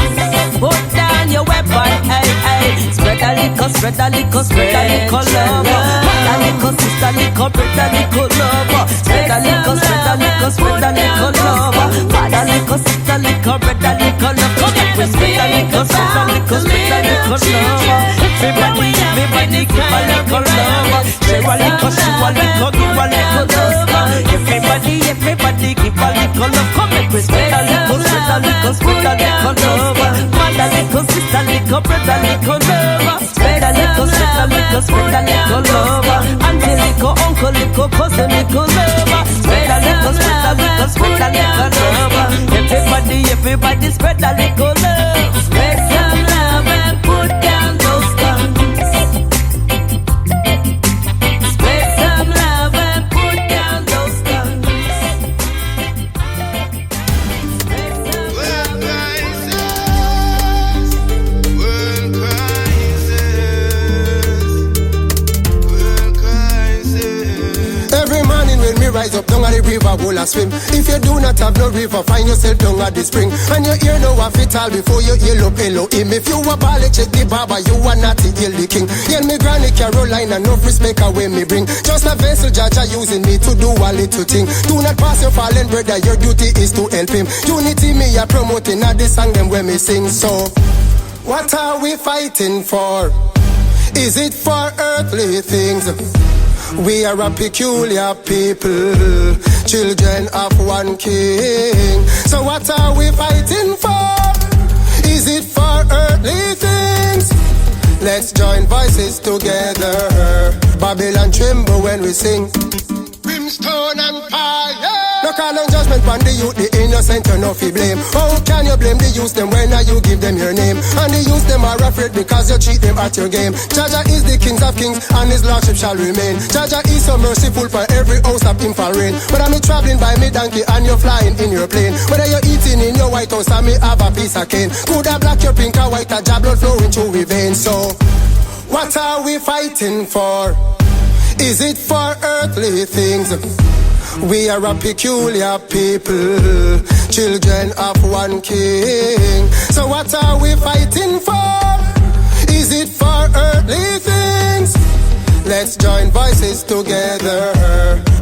Put down your weapon, hey, hey. Spread a little, spread a little, spread a little love. Put a little sister, little brother, little love. Spread a little, spread a little, spread a little love. Put a little sister, little brother, little love. Come on, we spread a little, spread a little, spread a little love. Everybody give a little love. Share a little, show a little, give a little love. Everybody give a little love. Come on, we spread a little, spread a little, spread a little love. Put a little sister, little brother, little love. Spread a little, spread a little, spread a little love. Auntie, little uncle, little cousin, little love. Spread a little, spread a little, spread a little love. Everybody spread a little love. Spread some love and put down those guns. Spread some love and put down those guns. Every morning when me rise up down at the river, will I swim? If you do not have no river, find yourself down at the spring. And you hear no one fit all before you hear up Elohim. If you a ballet, check the barber, you are not the ill the king. Yeah, me granny Caroline, enough respect away me bring. Just a vessel, Jaja using me to do a little thing. Do not pass your fallen brother, your duty is to help him. Unity me a promoting, not the song them when me sing. So, what are we fighting for? Is it for earthly things? We are a peculiar people, children of one king. So what are we fighting for? Is it for earthly things? Let's join voices together. Babylon tremble when we sing. Brimstone and fire. No call on judgment on the youth, the innocent you know fi blame. How can you blame the youth them when you give them your name? And the youth them are afraid because you cheat them at your game. Jaja is the king of kings and his lordship shall remain. Jaja is so merciful for every house of him for rain. Whether me traveling by me donkey and you're flying in your plane, whether you're eating in your white house and me have a piece of cane, could have black, your pink or white, a jab blood flowing through your veins. So what are we fighting for? Is it for earthly things? We are a peculiar people, children of one king. So what are we fighting for? Is it for earthly things? Let's join voices together.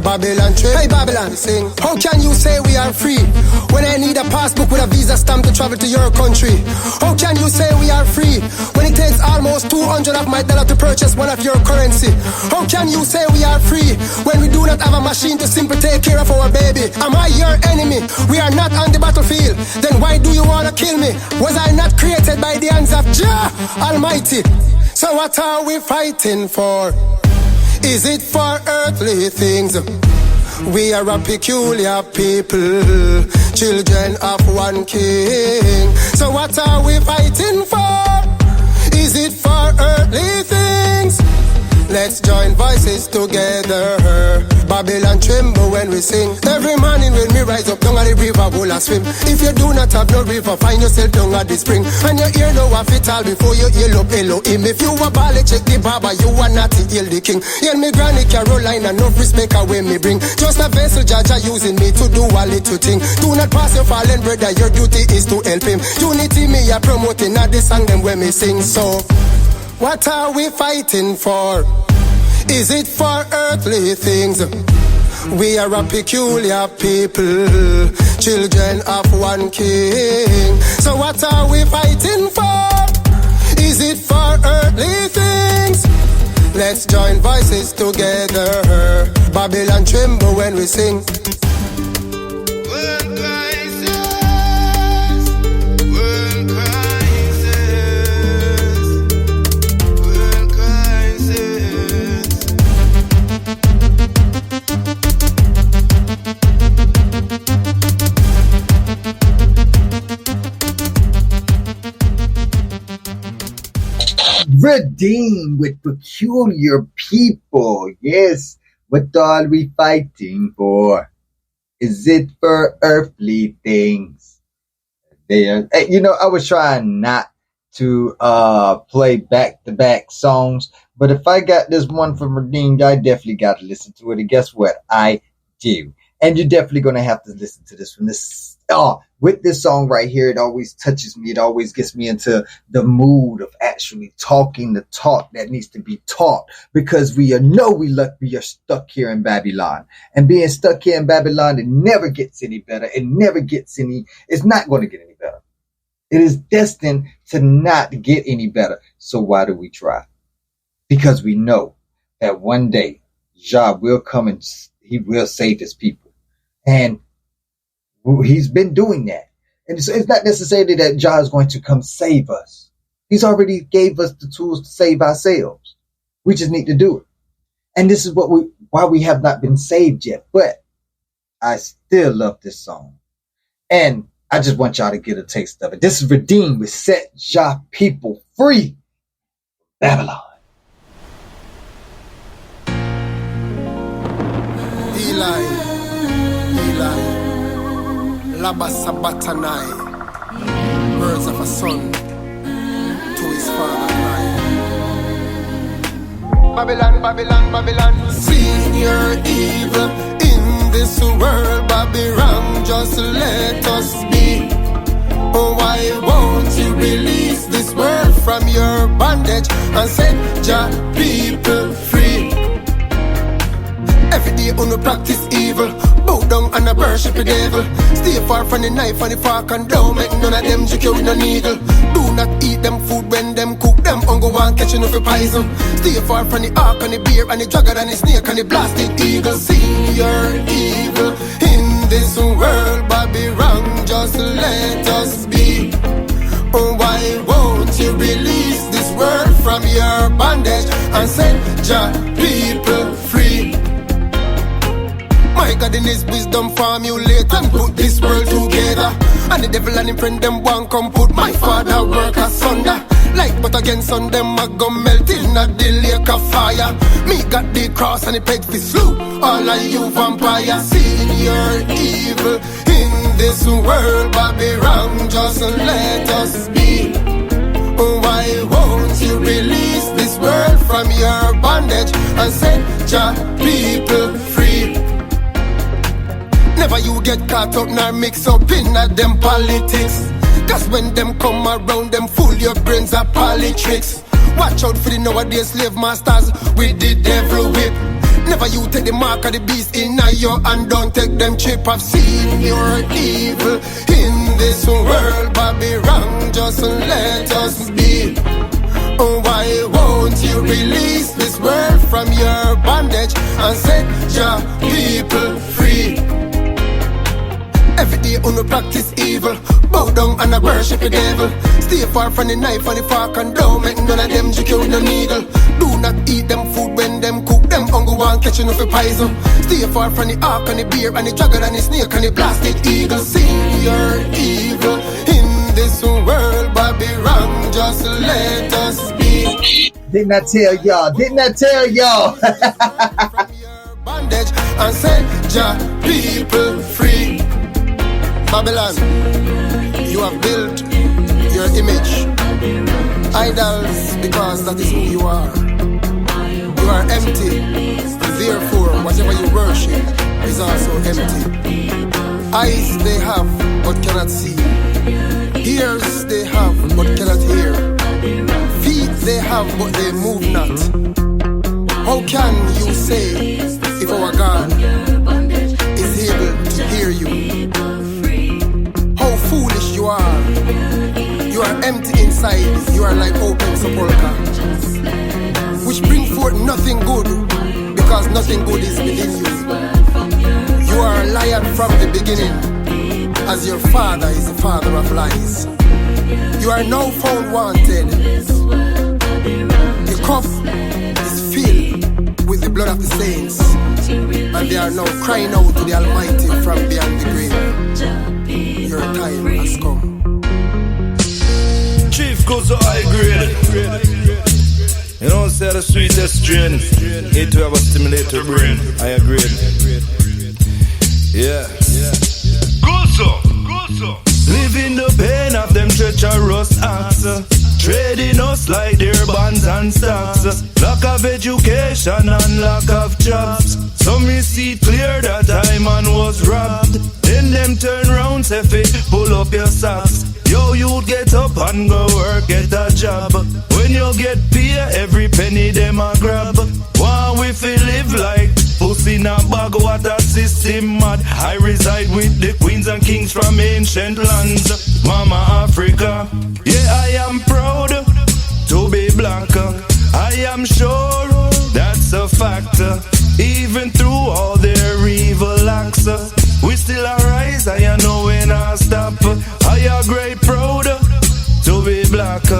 Babylon trip. Hey Babylon, sing. How can you say we are free when I need a passport with a visa stamp to travel to your country? How can you say we are free when it takes almost $200 of my dollar to purchase one of your currency? How can you say we are free when we do not have a machine to simply take care of our baby? Am I your enemy? We are not on the battlefield. Then why do you wanna kill me? Was I not created by the hands of Jah Almighty? So what are we fighting for? Is it for earthly things? We are a peculiar people, children of one king. So what are we fighting for? Is it for earthly things? Let's join voices together. Babylon tremble when we sing. Every morning when we rise up down at the river, will I swim. If you do not have no river, find yourself down at the spring. And you hear no one fit all before you hear up Elohim. If you a ball, check the Baba, you are not to heal the king. Hear me Granny Caroline, enough respect away me bring. Just a vessel, Jaja using me to do a little thing. Do not pass your fallen brother, your duty is to help him. Unity me a promoting, not the song them when me sing. So, what are we fighting for? Is it for earthly things? We are a peculiar people, children of one king. So what are we fighting for? Is it for earthly things? Let's join voices together. Babylon tremble when we sing. Redeemed with peculiar people. Yes, what are we fighting for? Is it for earthly things? There, you know, I was trying not to play back-to-back songs, but if I got this one from Redeemed, I definitely got to listen to it. And guess what? I do. And you're definitely going to have to listen to this from this. With this song right here, it always touches me. It always gets me into the mood of actually talking the talk that needs to be taught, because we are stuck here in Babylon, and being stuck here in Babylon, it never gets any better. It's not going to get any better. It is destined to not get any better. So why do we try? Because we know that one day Jah will come and he will save his people. And he's been doing that. And so it's not necessarily that Jah is going to come save us. He's already gave us the tools to save ourselves. We just need to do it. And this is why we have not been saved yet. But I still love this song. And I just want y'all to get a taste of it. This is Redeemed with Set Jah People Free. Babylon. Eli. Laba Sabatanai, words of a son to his father cry. Babylon, Babylon, Babylon, seeing your evil in this world, Babylon, just let us be. Oh, why won't you release this world from your bondage and set your people free? Every day on the practice evil, bow down and a worship the devil. Stay far from the knife and the fork and don't make none of them drink you with no needle. Do not eat them food when them cook them, and go and catch enough poison. Stay far from the ark and the bear and the dragon and the snake and the blasted eagle. See your evil in this world, Babylon, just let us be. Oh, why won't you release this world from your bondage and set your people free? My God in his wisdom formulate and put this world together. And the devil and him friend them want come put my father work asunder. Like but against on them I go melt in a the lake of fire. Me got the cross and the peg for slew all of you vampires. Seeing your evil in this world, Babylon, just let us be. Oh, why won't you release this world from your bondage and set your people free? Never you get caught up nor mix up in a them politics. Cause when them come around, them fool your brains are politics. Watch out for the nowadays slave masters with the devil whip. Never you take the mark of the beast in your hand, don't take them chip. I've seen your evil in this world, Babylon, just let us be. Oh, why won't you release this world from your bondage and set your people free? Every day on the practice evil, bow down and I worship the devil. Stay far from the knife and the fork and don't make none of them drink you with no needle. Do not eat them food when them cook them, and go and catch enough poison. Stay far from the ark and the bear and the dragon and the snake and the blasted eagle. See your evil in this world, Babylon, just let us be. Didn't I tell y'all? Didn't I tell y'all? Bondage and set your people free. Babylon, you have built your image. Idols, because that is who you are. You are empty. Therefore, whatever you worship is also empty. Eyes they have, but cannot see. Ears they have, but cannot hear. Feet they have, but they move not. How can you say if our God is able to hear you? How foolish you are. You are empty inside. You are like open sepulchre, which bring forth nothing good, because nothing good is within you. You are a liar from the beginning, as your father is the father of lies. You are now found wanted. Your cup is filled with the blood of the saints, and they are now crying out to the Almighty from beyond the grave. Your time has come. Chief goes to high grade. You know, say the sweetest strain. Need to have a stimulator brain. I agree. Yeah. Good so. Living the pain of them treacherous acts, trading us like their bonds and stocks. Lack of education and lack of jobs. So me see clear that I man was robbed. Then them turn round, say fit, pull up your socks. Yo, you get up and go work, get a job. When you get pay, every penny them a grab. Why we feel live like pussy in a bag, what a system mad. I reside with the queens and kings from ancient lands. Mama Africa, yeah, I am proud to be black. I am sure that's a fact. Even through all their evil acts, we still arise, I know when I stop. I am great proud to be black.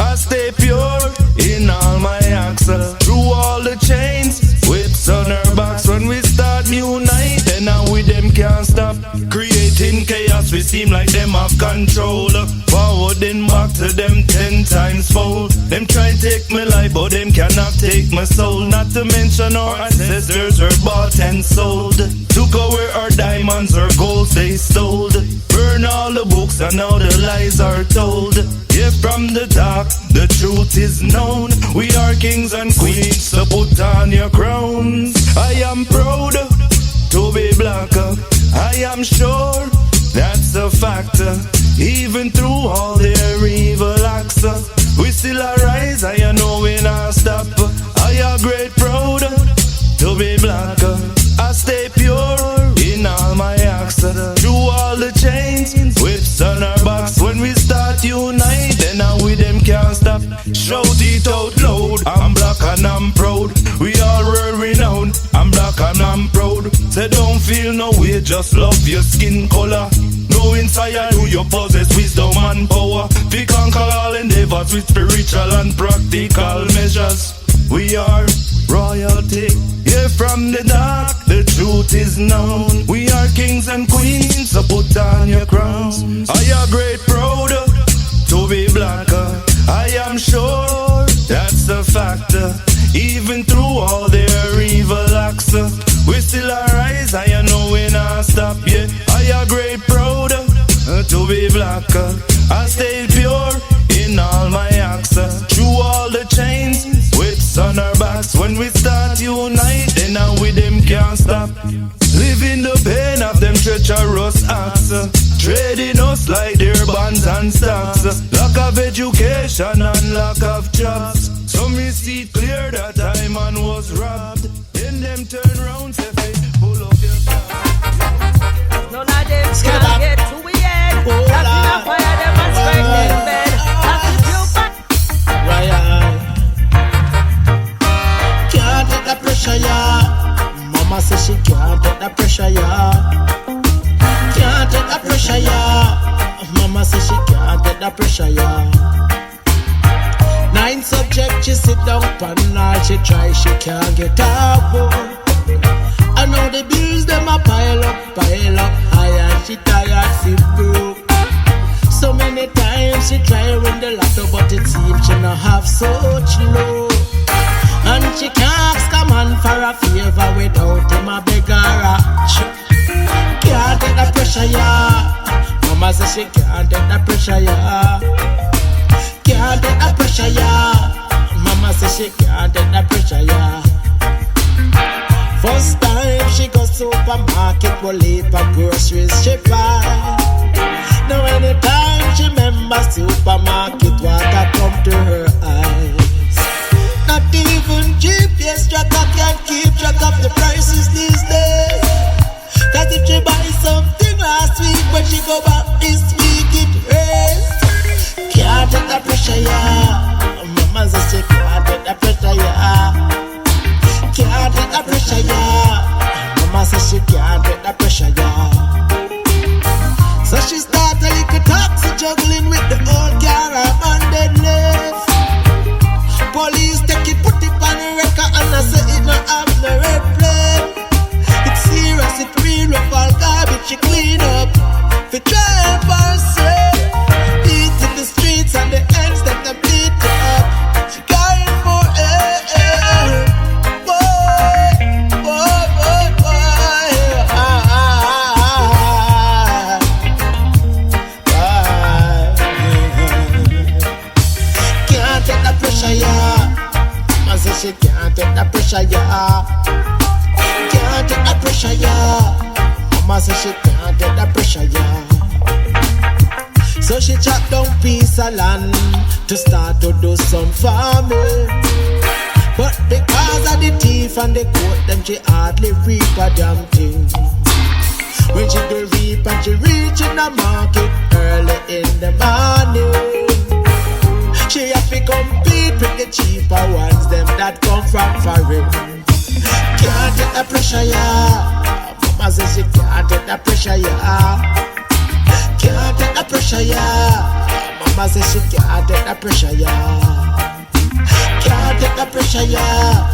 I stay pure in all my acts. Through all the chains, whips on our backs. When we start unite, and now with them can't stop. Creating chaos, we seem like them have control. Forwarding back to them 10 times fold. Them try to take my life, but them cannot take my soul. Not to mention our ancestors were bought and sold. Took away our diamonds, our golds they stole. Burn all the books and now the lies are told. Yeah, from the dark, the truth is known. We are kings and queens, so put on your crowns. I am proud to be black. I am sure that's a fact. Even through all their evil acts, we still arise, I know when I stop. I am great proud to be black. I stay pure in all my acts. Through all the chains, whips on our backs. When we start unite, then now with them can't stop. Shout it out loud, I'm black and I'm proud. We are world renowned, I'm black and I'm proud. Say don't feel no way, just love your skin color. Know inside who you possess wisdom and power. We conquer all endeavors with spiritual and practical measures. We are royalty, yeah, from the dark, the truth is known. We are kings and queens, so put on your crowns. I am great proud to be black. I am sure that's a fact. Even through all their evil acts, we still arise, I know when I stop, yeah. I am great proud to be black. I stay pure in all my acts. Through all the chains, whips on our backs. When we start unite, then now with them can't stop. Living the pain of them treacherous acts, trading us like their bonds and stocks. Lack of education and lack of jobs. So me see clear that I man was robbed. Then them turn round, say pull up your socks. None of them can get to the end. That's enough fire them and strike them bed. Ryan can't take the pressure, yeah. Mama says she can't take the pressure, yeah. Can't take the pressure, yeah. Mama says she can't take the pressure, yeah. 9 subjects, she sit down pan all she try, she can't get up. I know the bills them a pile up high, and she tired, she broke. So many times she try win the lotto, but it seems she not have such low. favor without him a beggar. Can't take the pressure, yeah. Mama says she can't take the pressure, yeah. Can't take the pressure, yeah. Mama says she can't take the pressure, yeah. First time she go supermarket, will leave her groceries she buy. Now anytime she remember supermarket, water come to her eyes. Not even GPS tracker can keep track of the prices these days. Cause if she buy something last week, when she go back this week, it raised. Can't take the pressure, yeah. Mama says she can't take the pressure, yeah. Can't take the pressure, yeah. Mama says she can't take the pressure, yeah. So she start a little taxi juggling with the old caravan dead left. Police take it, put it on the record, and I say it not have no red plate. It's serious, it real, with all garbage she clean up. For try and say, beat in the streets and the ends that they beat her up. She going for can't take the pressure, yeah. Man say she can't take the pressure, yeah. Can't take the pressure, yeah. Mama say she can't take the pressure, yeah. So she chop down piece of land to start to do some farming. But because of the thief and the coat, them she hardly reap a damn thing. When she do reap and she reach in the market early in the morning, she have to compete with the cheaper ones, them that come from foreign. Can't take the pressure, yeah. Mama says she can't take the pressure, yeah. Can't take the pressure, yeah. Mama says she can't take the pressure, yeah. Can't take the pressure, yeah.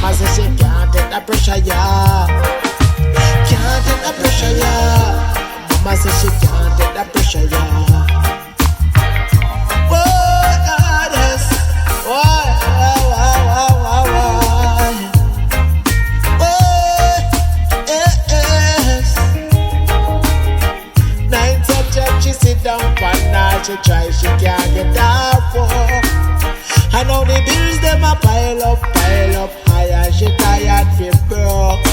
Mama says she can't take the pressure, yeah. Can't take the pressure, yeah. Mama says she can't take the pressure, yeah. She try, she can't get off. I know the bills them a pile up high, and she tired feel broke.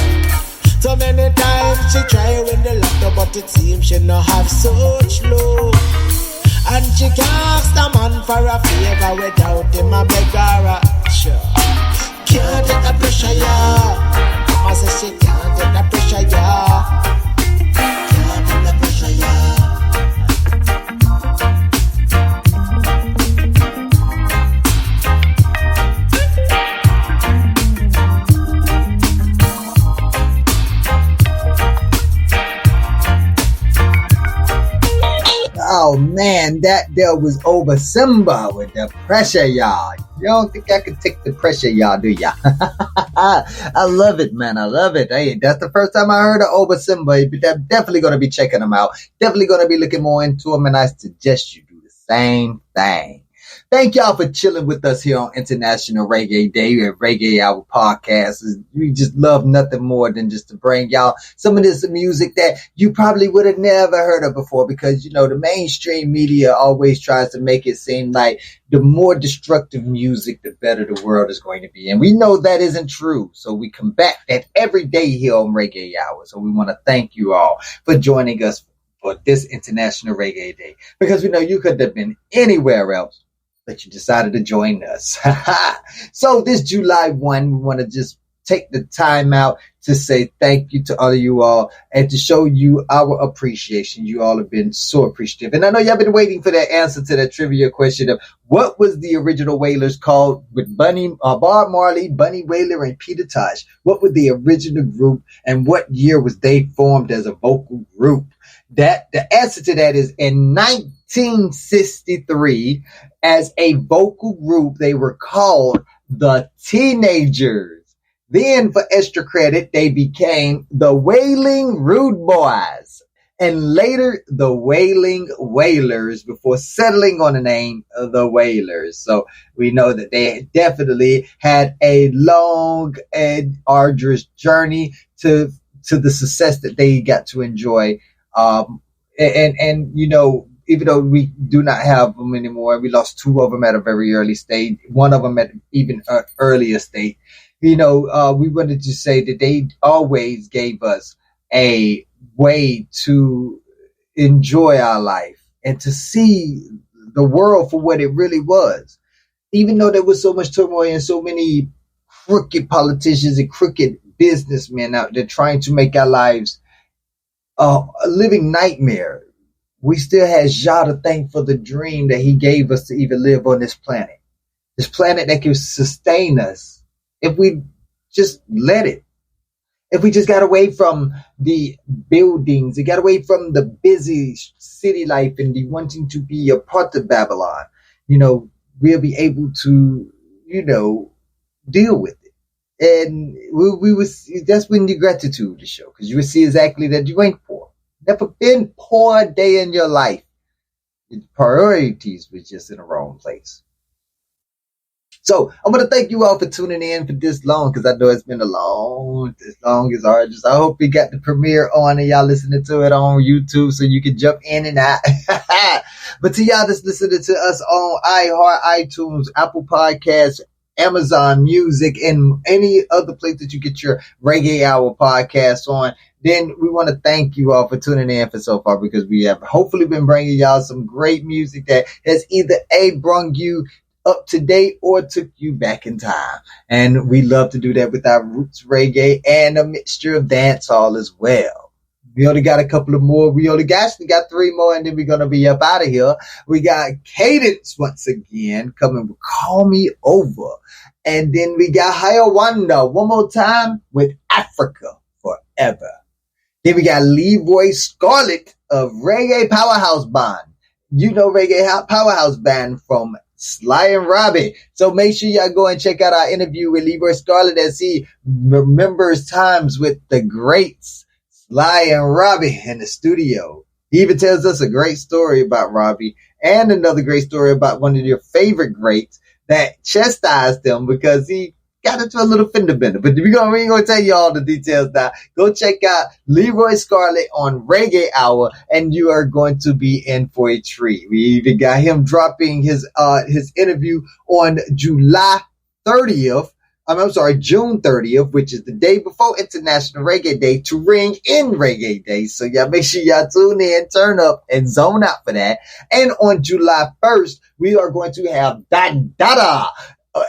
So many times she try when the laptop, but it seems she no have such luck. And she can't ask the man for a favor without him a beg her a sure. Can't take the pressure, yeah. Mama says she can't take the pressure, yeah. Can't take the pressure, yeah. Oh man, that there was over Simba with the pressure, y'all. You don't think I could take the pressure, y'all, do ya? I love it, man. I love it. Hey, that's the first time I heard of Oba Simba. I'm definitely going to be checking them out. Definitely going to be looking more into them, and I suggest you do the same thing. Thank y'all for chilling with us here on International Reggae Day at Reggae Hour Podcast. We just love nothing more than just to bring y'all some of this music that you probably would have never heard of before, because, you know, the mainstream media always tries to make it seem like the more destructive music, the better the world is going to be. And we know that isn't true. So we combat that every day here on Reggae Hour. So we want to thank you all for joining us for this International Reggae Day, because we know you could have been anywhere else, but you decided to join us. So this July 1, we want to just take the time out to say thank you to all of you all and to show you our appreciation. You all have been so appreciative. And I know y'all been waiting for that answer to that trivia question of what was the original Wailers called with Bob Marley, Bunny Wailer, and Peter Tosh. What was the original group and what year was they formed as a vocal group? That the answer to that is in 1963. As a vocal group, they were called the Teenagers. Then, for extra credit, they became the Wailing Rude Boys. and later the Wailing Wailers before settling on the name of the Wailers. So we know that they definitely had a long and arduous journey to the success that they got to enjoy. And you know, even though we do not have them anymore, we lost two of them at a very early stage, one of them at even an earlier state. You know, we wanted to say that they always gave us a way to enjoy our life and to see the world for what it really was. Even though there was so much turmoil and so many crooked politicians and crooked businessmen out there trying to make our lives a living nightmare, we still had Jah to thank for the dream that he gave us to even live on this planet that can sustain us if we just let it. If we just got away from the buildings, we got away from the busy city life and the wanting to be a part of Babylon, you know, we'll be able to, you know, deal with it. And we would, that's when the gratitude to show, because you would see exactly that you ain't poor. Never been poor a day in your life. Your priorities were just in the wrong place. So I'm going to thank you all for tuning in for this long, because I know it's been as long as arduous. I hope you got the premiere on and y'all listening to it on YouTube so you can jump in and out. But to y'all that's listening to us on iHeart, iTunes, Apple Podcasts, Amazon Music, and any other place that you get your Reggae Hour podcast on, then we want to thank you all for tuning in for so far, because we have hopefully been bringing y'all some great music that has either brung you up to date or took you back in time. And we love to do that with our roots reggae and a mixture of dancehall as well. We only got a couple of more. We got 3 more, and then we're going to be up out of here. We got Cadence once again coming with Call Me Over. And then we got Hayawanda one more time with Africa Forever. Then we got Leroy Scarlett of Reggae Powerhouse Band. You know Reggae Powerhouse Band from Sly and Robbie. So make sure y'all go and check out our interview with Leroy Scarlett as he remembers times with the greats Sly and Robbie in the studio. He even tells us a great story about Robbie and another great story about one of your favorite greats that chastised him because he got into a little fender bender. But we ain't going to tell you all the details now. Go check out Leroy Scarlett on Reggae Hour, and you are going to be in for a treat. We even got him dropping his interview on June 30th, which is the day before International Reggae Day, to ring in Reggae Day. So y'all make sure y'all tune in, turn up, and zone out for that. And on July 1st, we are going to have Dada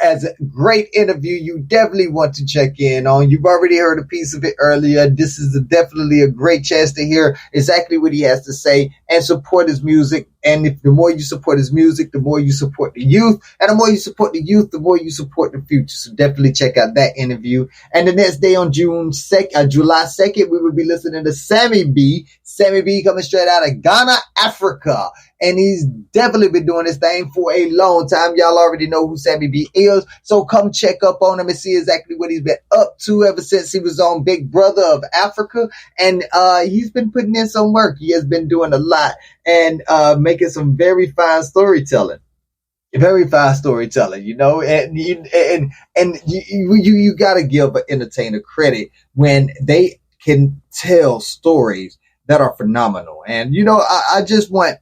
as a great interview you definitely want to check in on. You've already heard a piece of it earlier. This is definitely a great chance to hear exactly what he has to say and support his music. And if the more you support his music, the more you support the youth. And the more you support the youth, the more you support the future. So definitely check out that interview. And the next day on July 2nd, we will be listening to Sammy B. Sammy B coming straight out of Ghana, Africa. And he's definitely been doing this thing for a long time. Y'all already know who Sammy B is. So come check up on him and see exactly what he's been up to ever since he was on Big Brother of Africa. And he's been putting in some work. He has been doing a lot and making some very fine storytelling. Very fine storytelling, you know, and you got to give an entertainer credit when they can tell stories that are phenomenal. And, you know, I just want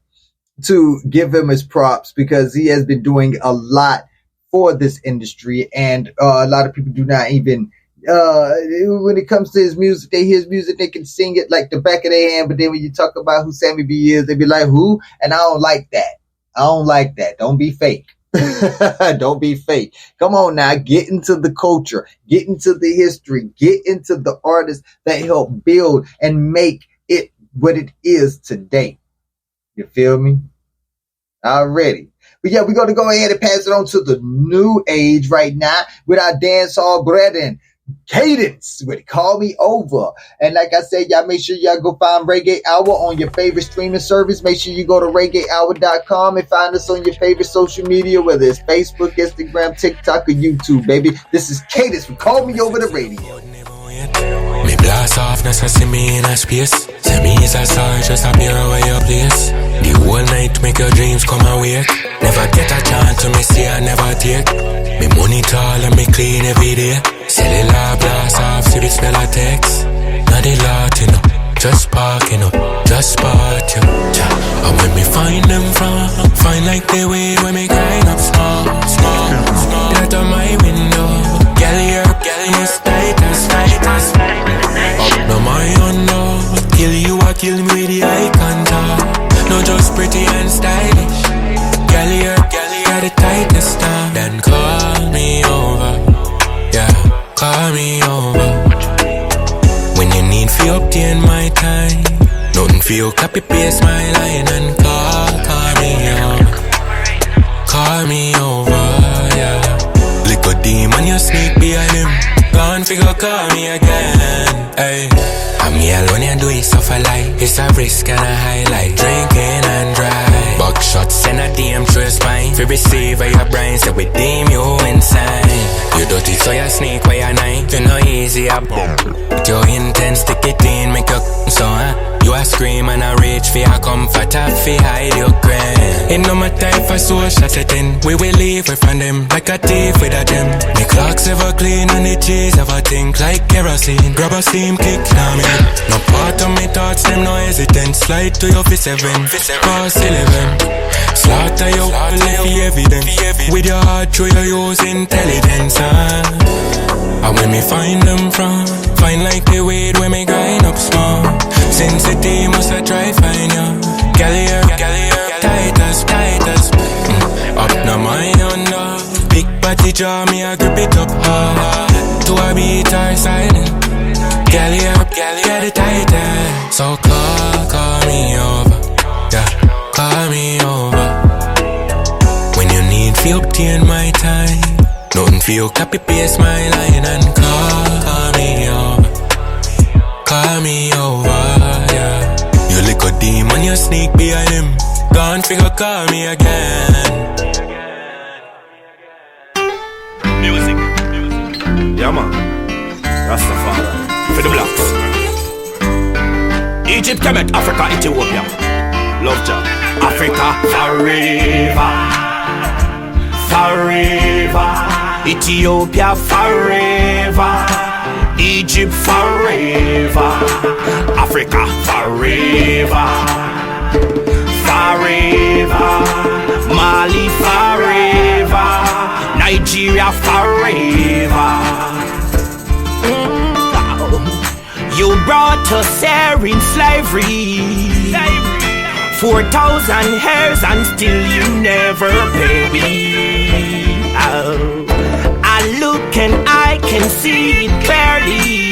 to give him his props because he has been doing a lot for this industry. And a lot of people do not even, when it comes to his music, they hear his music, they can sing it like the back of their hand. But then when you talk about who Sammy B is, they be like, who? And I don't like that. I don't like that. Don't be fake. Don't be fake. Come on now. Get into the culture. Get into the history. Get into the artists that help build and make it what it is today. You feel me? Already. But yeah, we're going to go ahead and pass it on to the new age right now with our dancehall brethren, Cadence with Call Me Over. And like I said, y'all make sure y'all go find Reggae Hour on your favorite streaming service. Make sure you go to reggaehour.com and find us on your favorite social media, whether it's Facebook, Instagram, TikTok, or YouTube, baby. This is Cadence with Call Me Over the radio. Me blast off, now see me in a space. Say me is a star, just appear away your place. The whole night make your dreams come awake. Never get a chance to me see I never take. Me money tall and me clean every day. Cellular blast off, see the spell of text. Not the lot, you know. Just parking up, just part you. And when me find them from, find like the way when me grind up small. Out of my window, galley up, most tight as. Up no my own no, kill you or kill me with the eye contact. No just pretty and stylish. Galley up, the tightest time. Then call me over, yeah, call me over. When you need to obtain my time, nothing for you, copy paste my line and call me over. Call me over, yeah. Lick a demon, you sneak behind him. Gone figure, call me again, hey. I'm me alone and do it suffer like. It's a risk and a highlight. Drinking and drive. Buck shots and a DM through your spine. Fi receive your brains, so we deem you insane. You dirty so you sneak where you night. You know easy a bump. With your intense, stick it in, make you so you a scream and a reach for your comfort. I fi hide your crime. Ain't no my type for social setting. We will leave from them like a thief with a gem. The clocks ever clean and the cheese ever think like kerosene. Grab a steam kick, now me. No part of me thoughts, them no hesitant. Slide to your V7, past 11. Slaughter your whole evidence. With your heart, through your use intelligence, And when me find them from, find like the weed when me grind up small. Since the team must I try find you. Galley, tight as. Up now my under. Big body jaw, me I grip it up hard. To a beat or silent. Galley up, the tightest. So call me over, yeah, call me over. When you need to obtain my time, nothing for you, copy paste my line and call me over. Call me over, yeah. You lick a demon, you sneak behind him. Gone figure, call me again. Music. Yeah, man. Rastafari. For the blacks. Egypt, Kemet, Africa, Ethiopia. Love job. Africa forever. Forever. Ethiopia forever. Egypt forever. Africa forever. Forever. Marley forever. Nigeria forever. You brought us here in slavery. 4,000 years and still you never pay me. Oh, I look and I can see it clearly.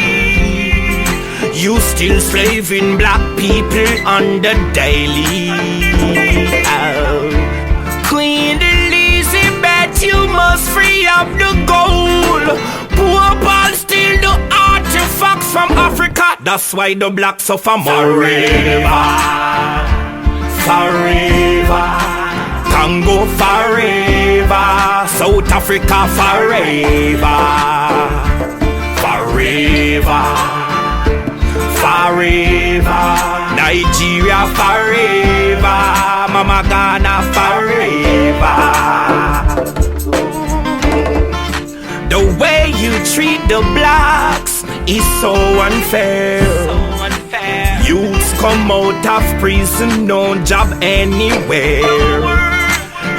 You still slaving black people on the daily. Oh, Queen Elizabeth, you must free up the gold. Poor Paul still the artifacts from Africa. That's why the blacks suffer more. Forever. Congo forever. South Africa forever. Forever. Nigeria forever. Mama Ghana forever. The way you treat the blacks is so unfair. Youths come out of prison, no job anywhere.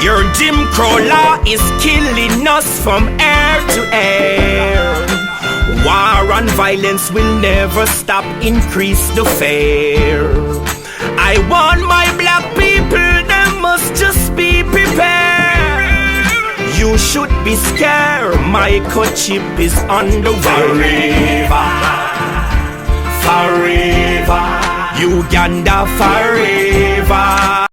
Your Jim Crow law is killing us from air to air. War and violence will never stop, increase the fear. I want my black people, they must just be prepared. You should be scared, microchip is on the way. Forever, Uganda forever.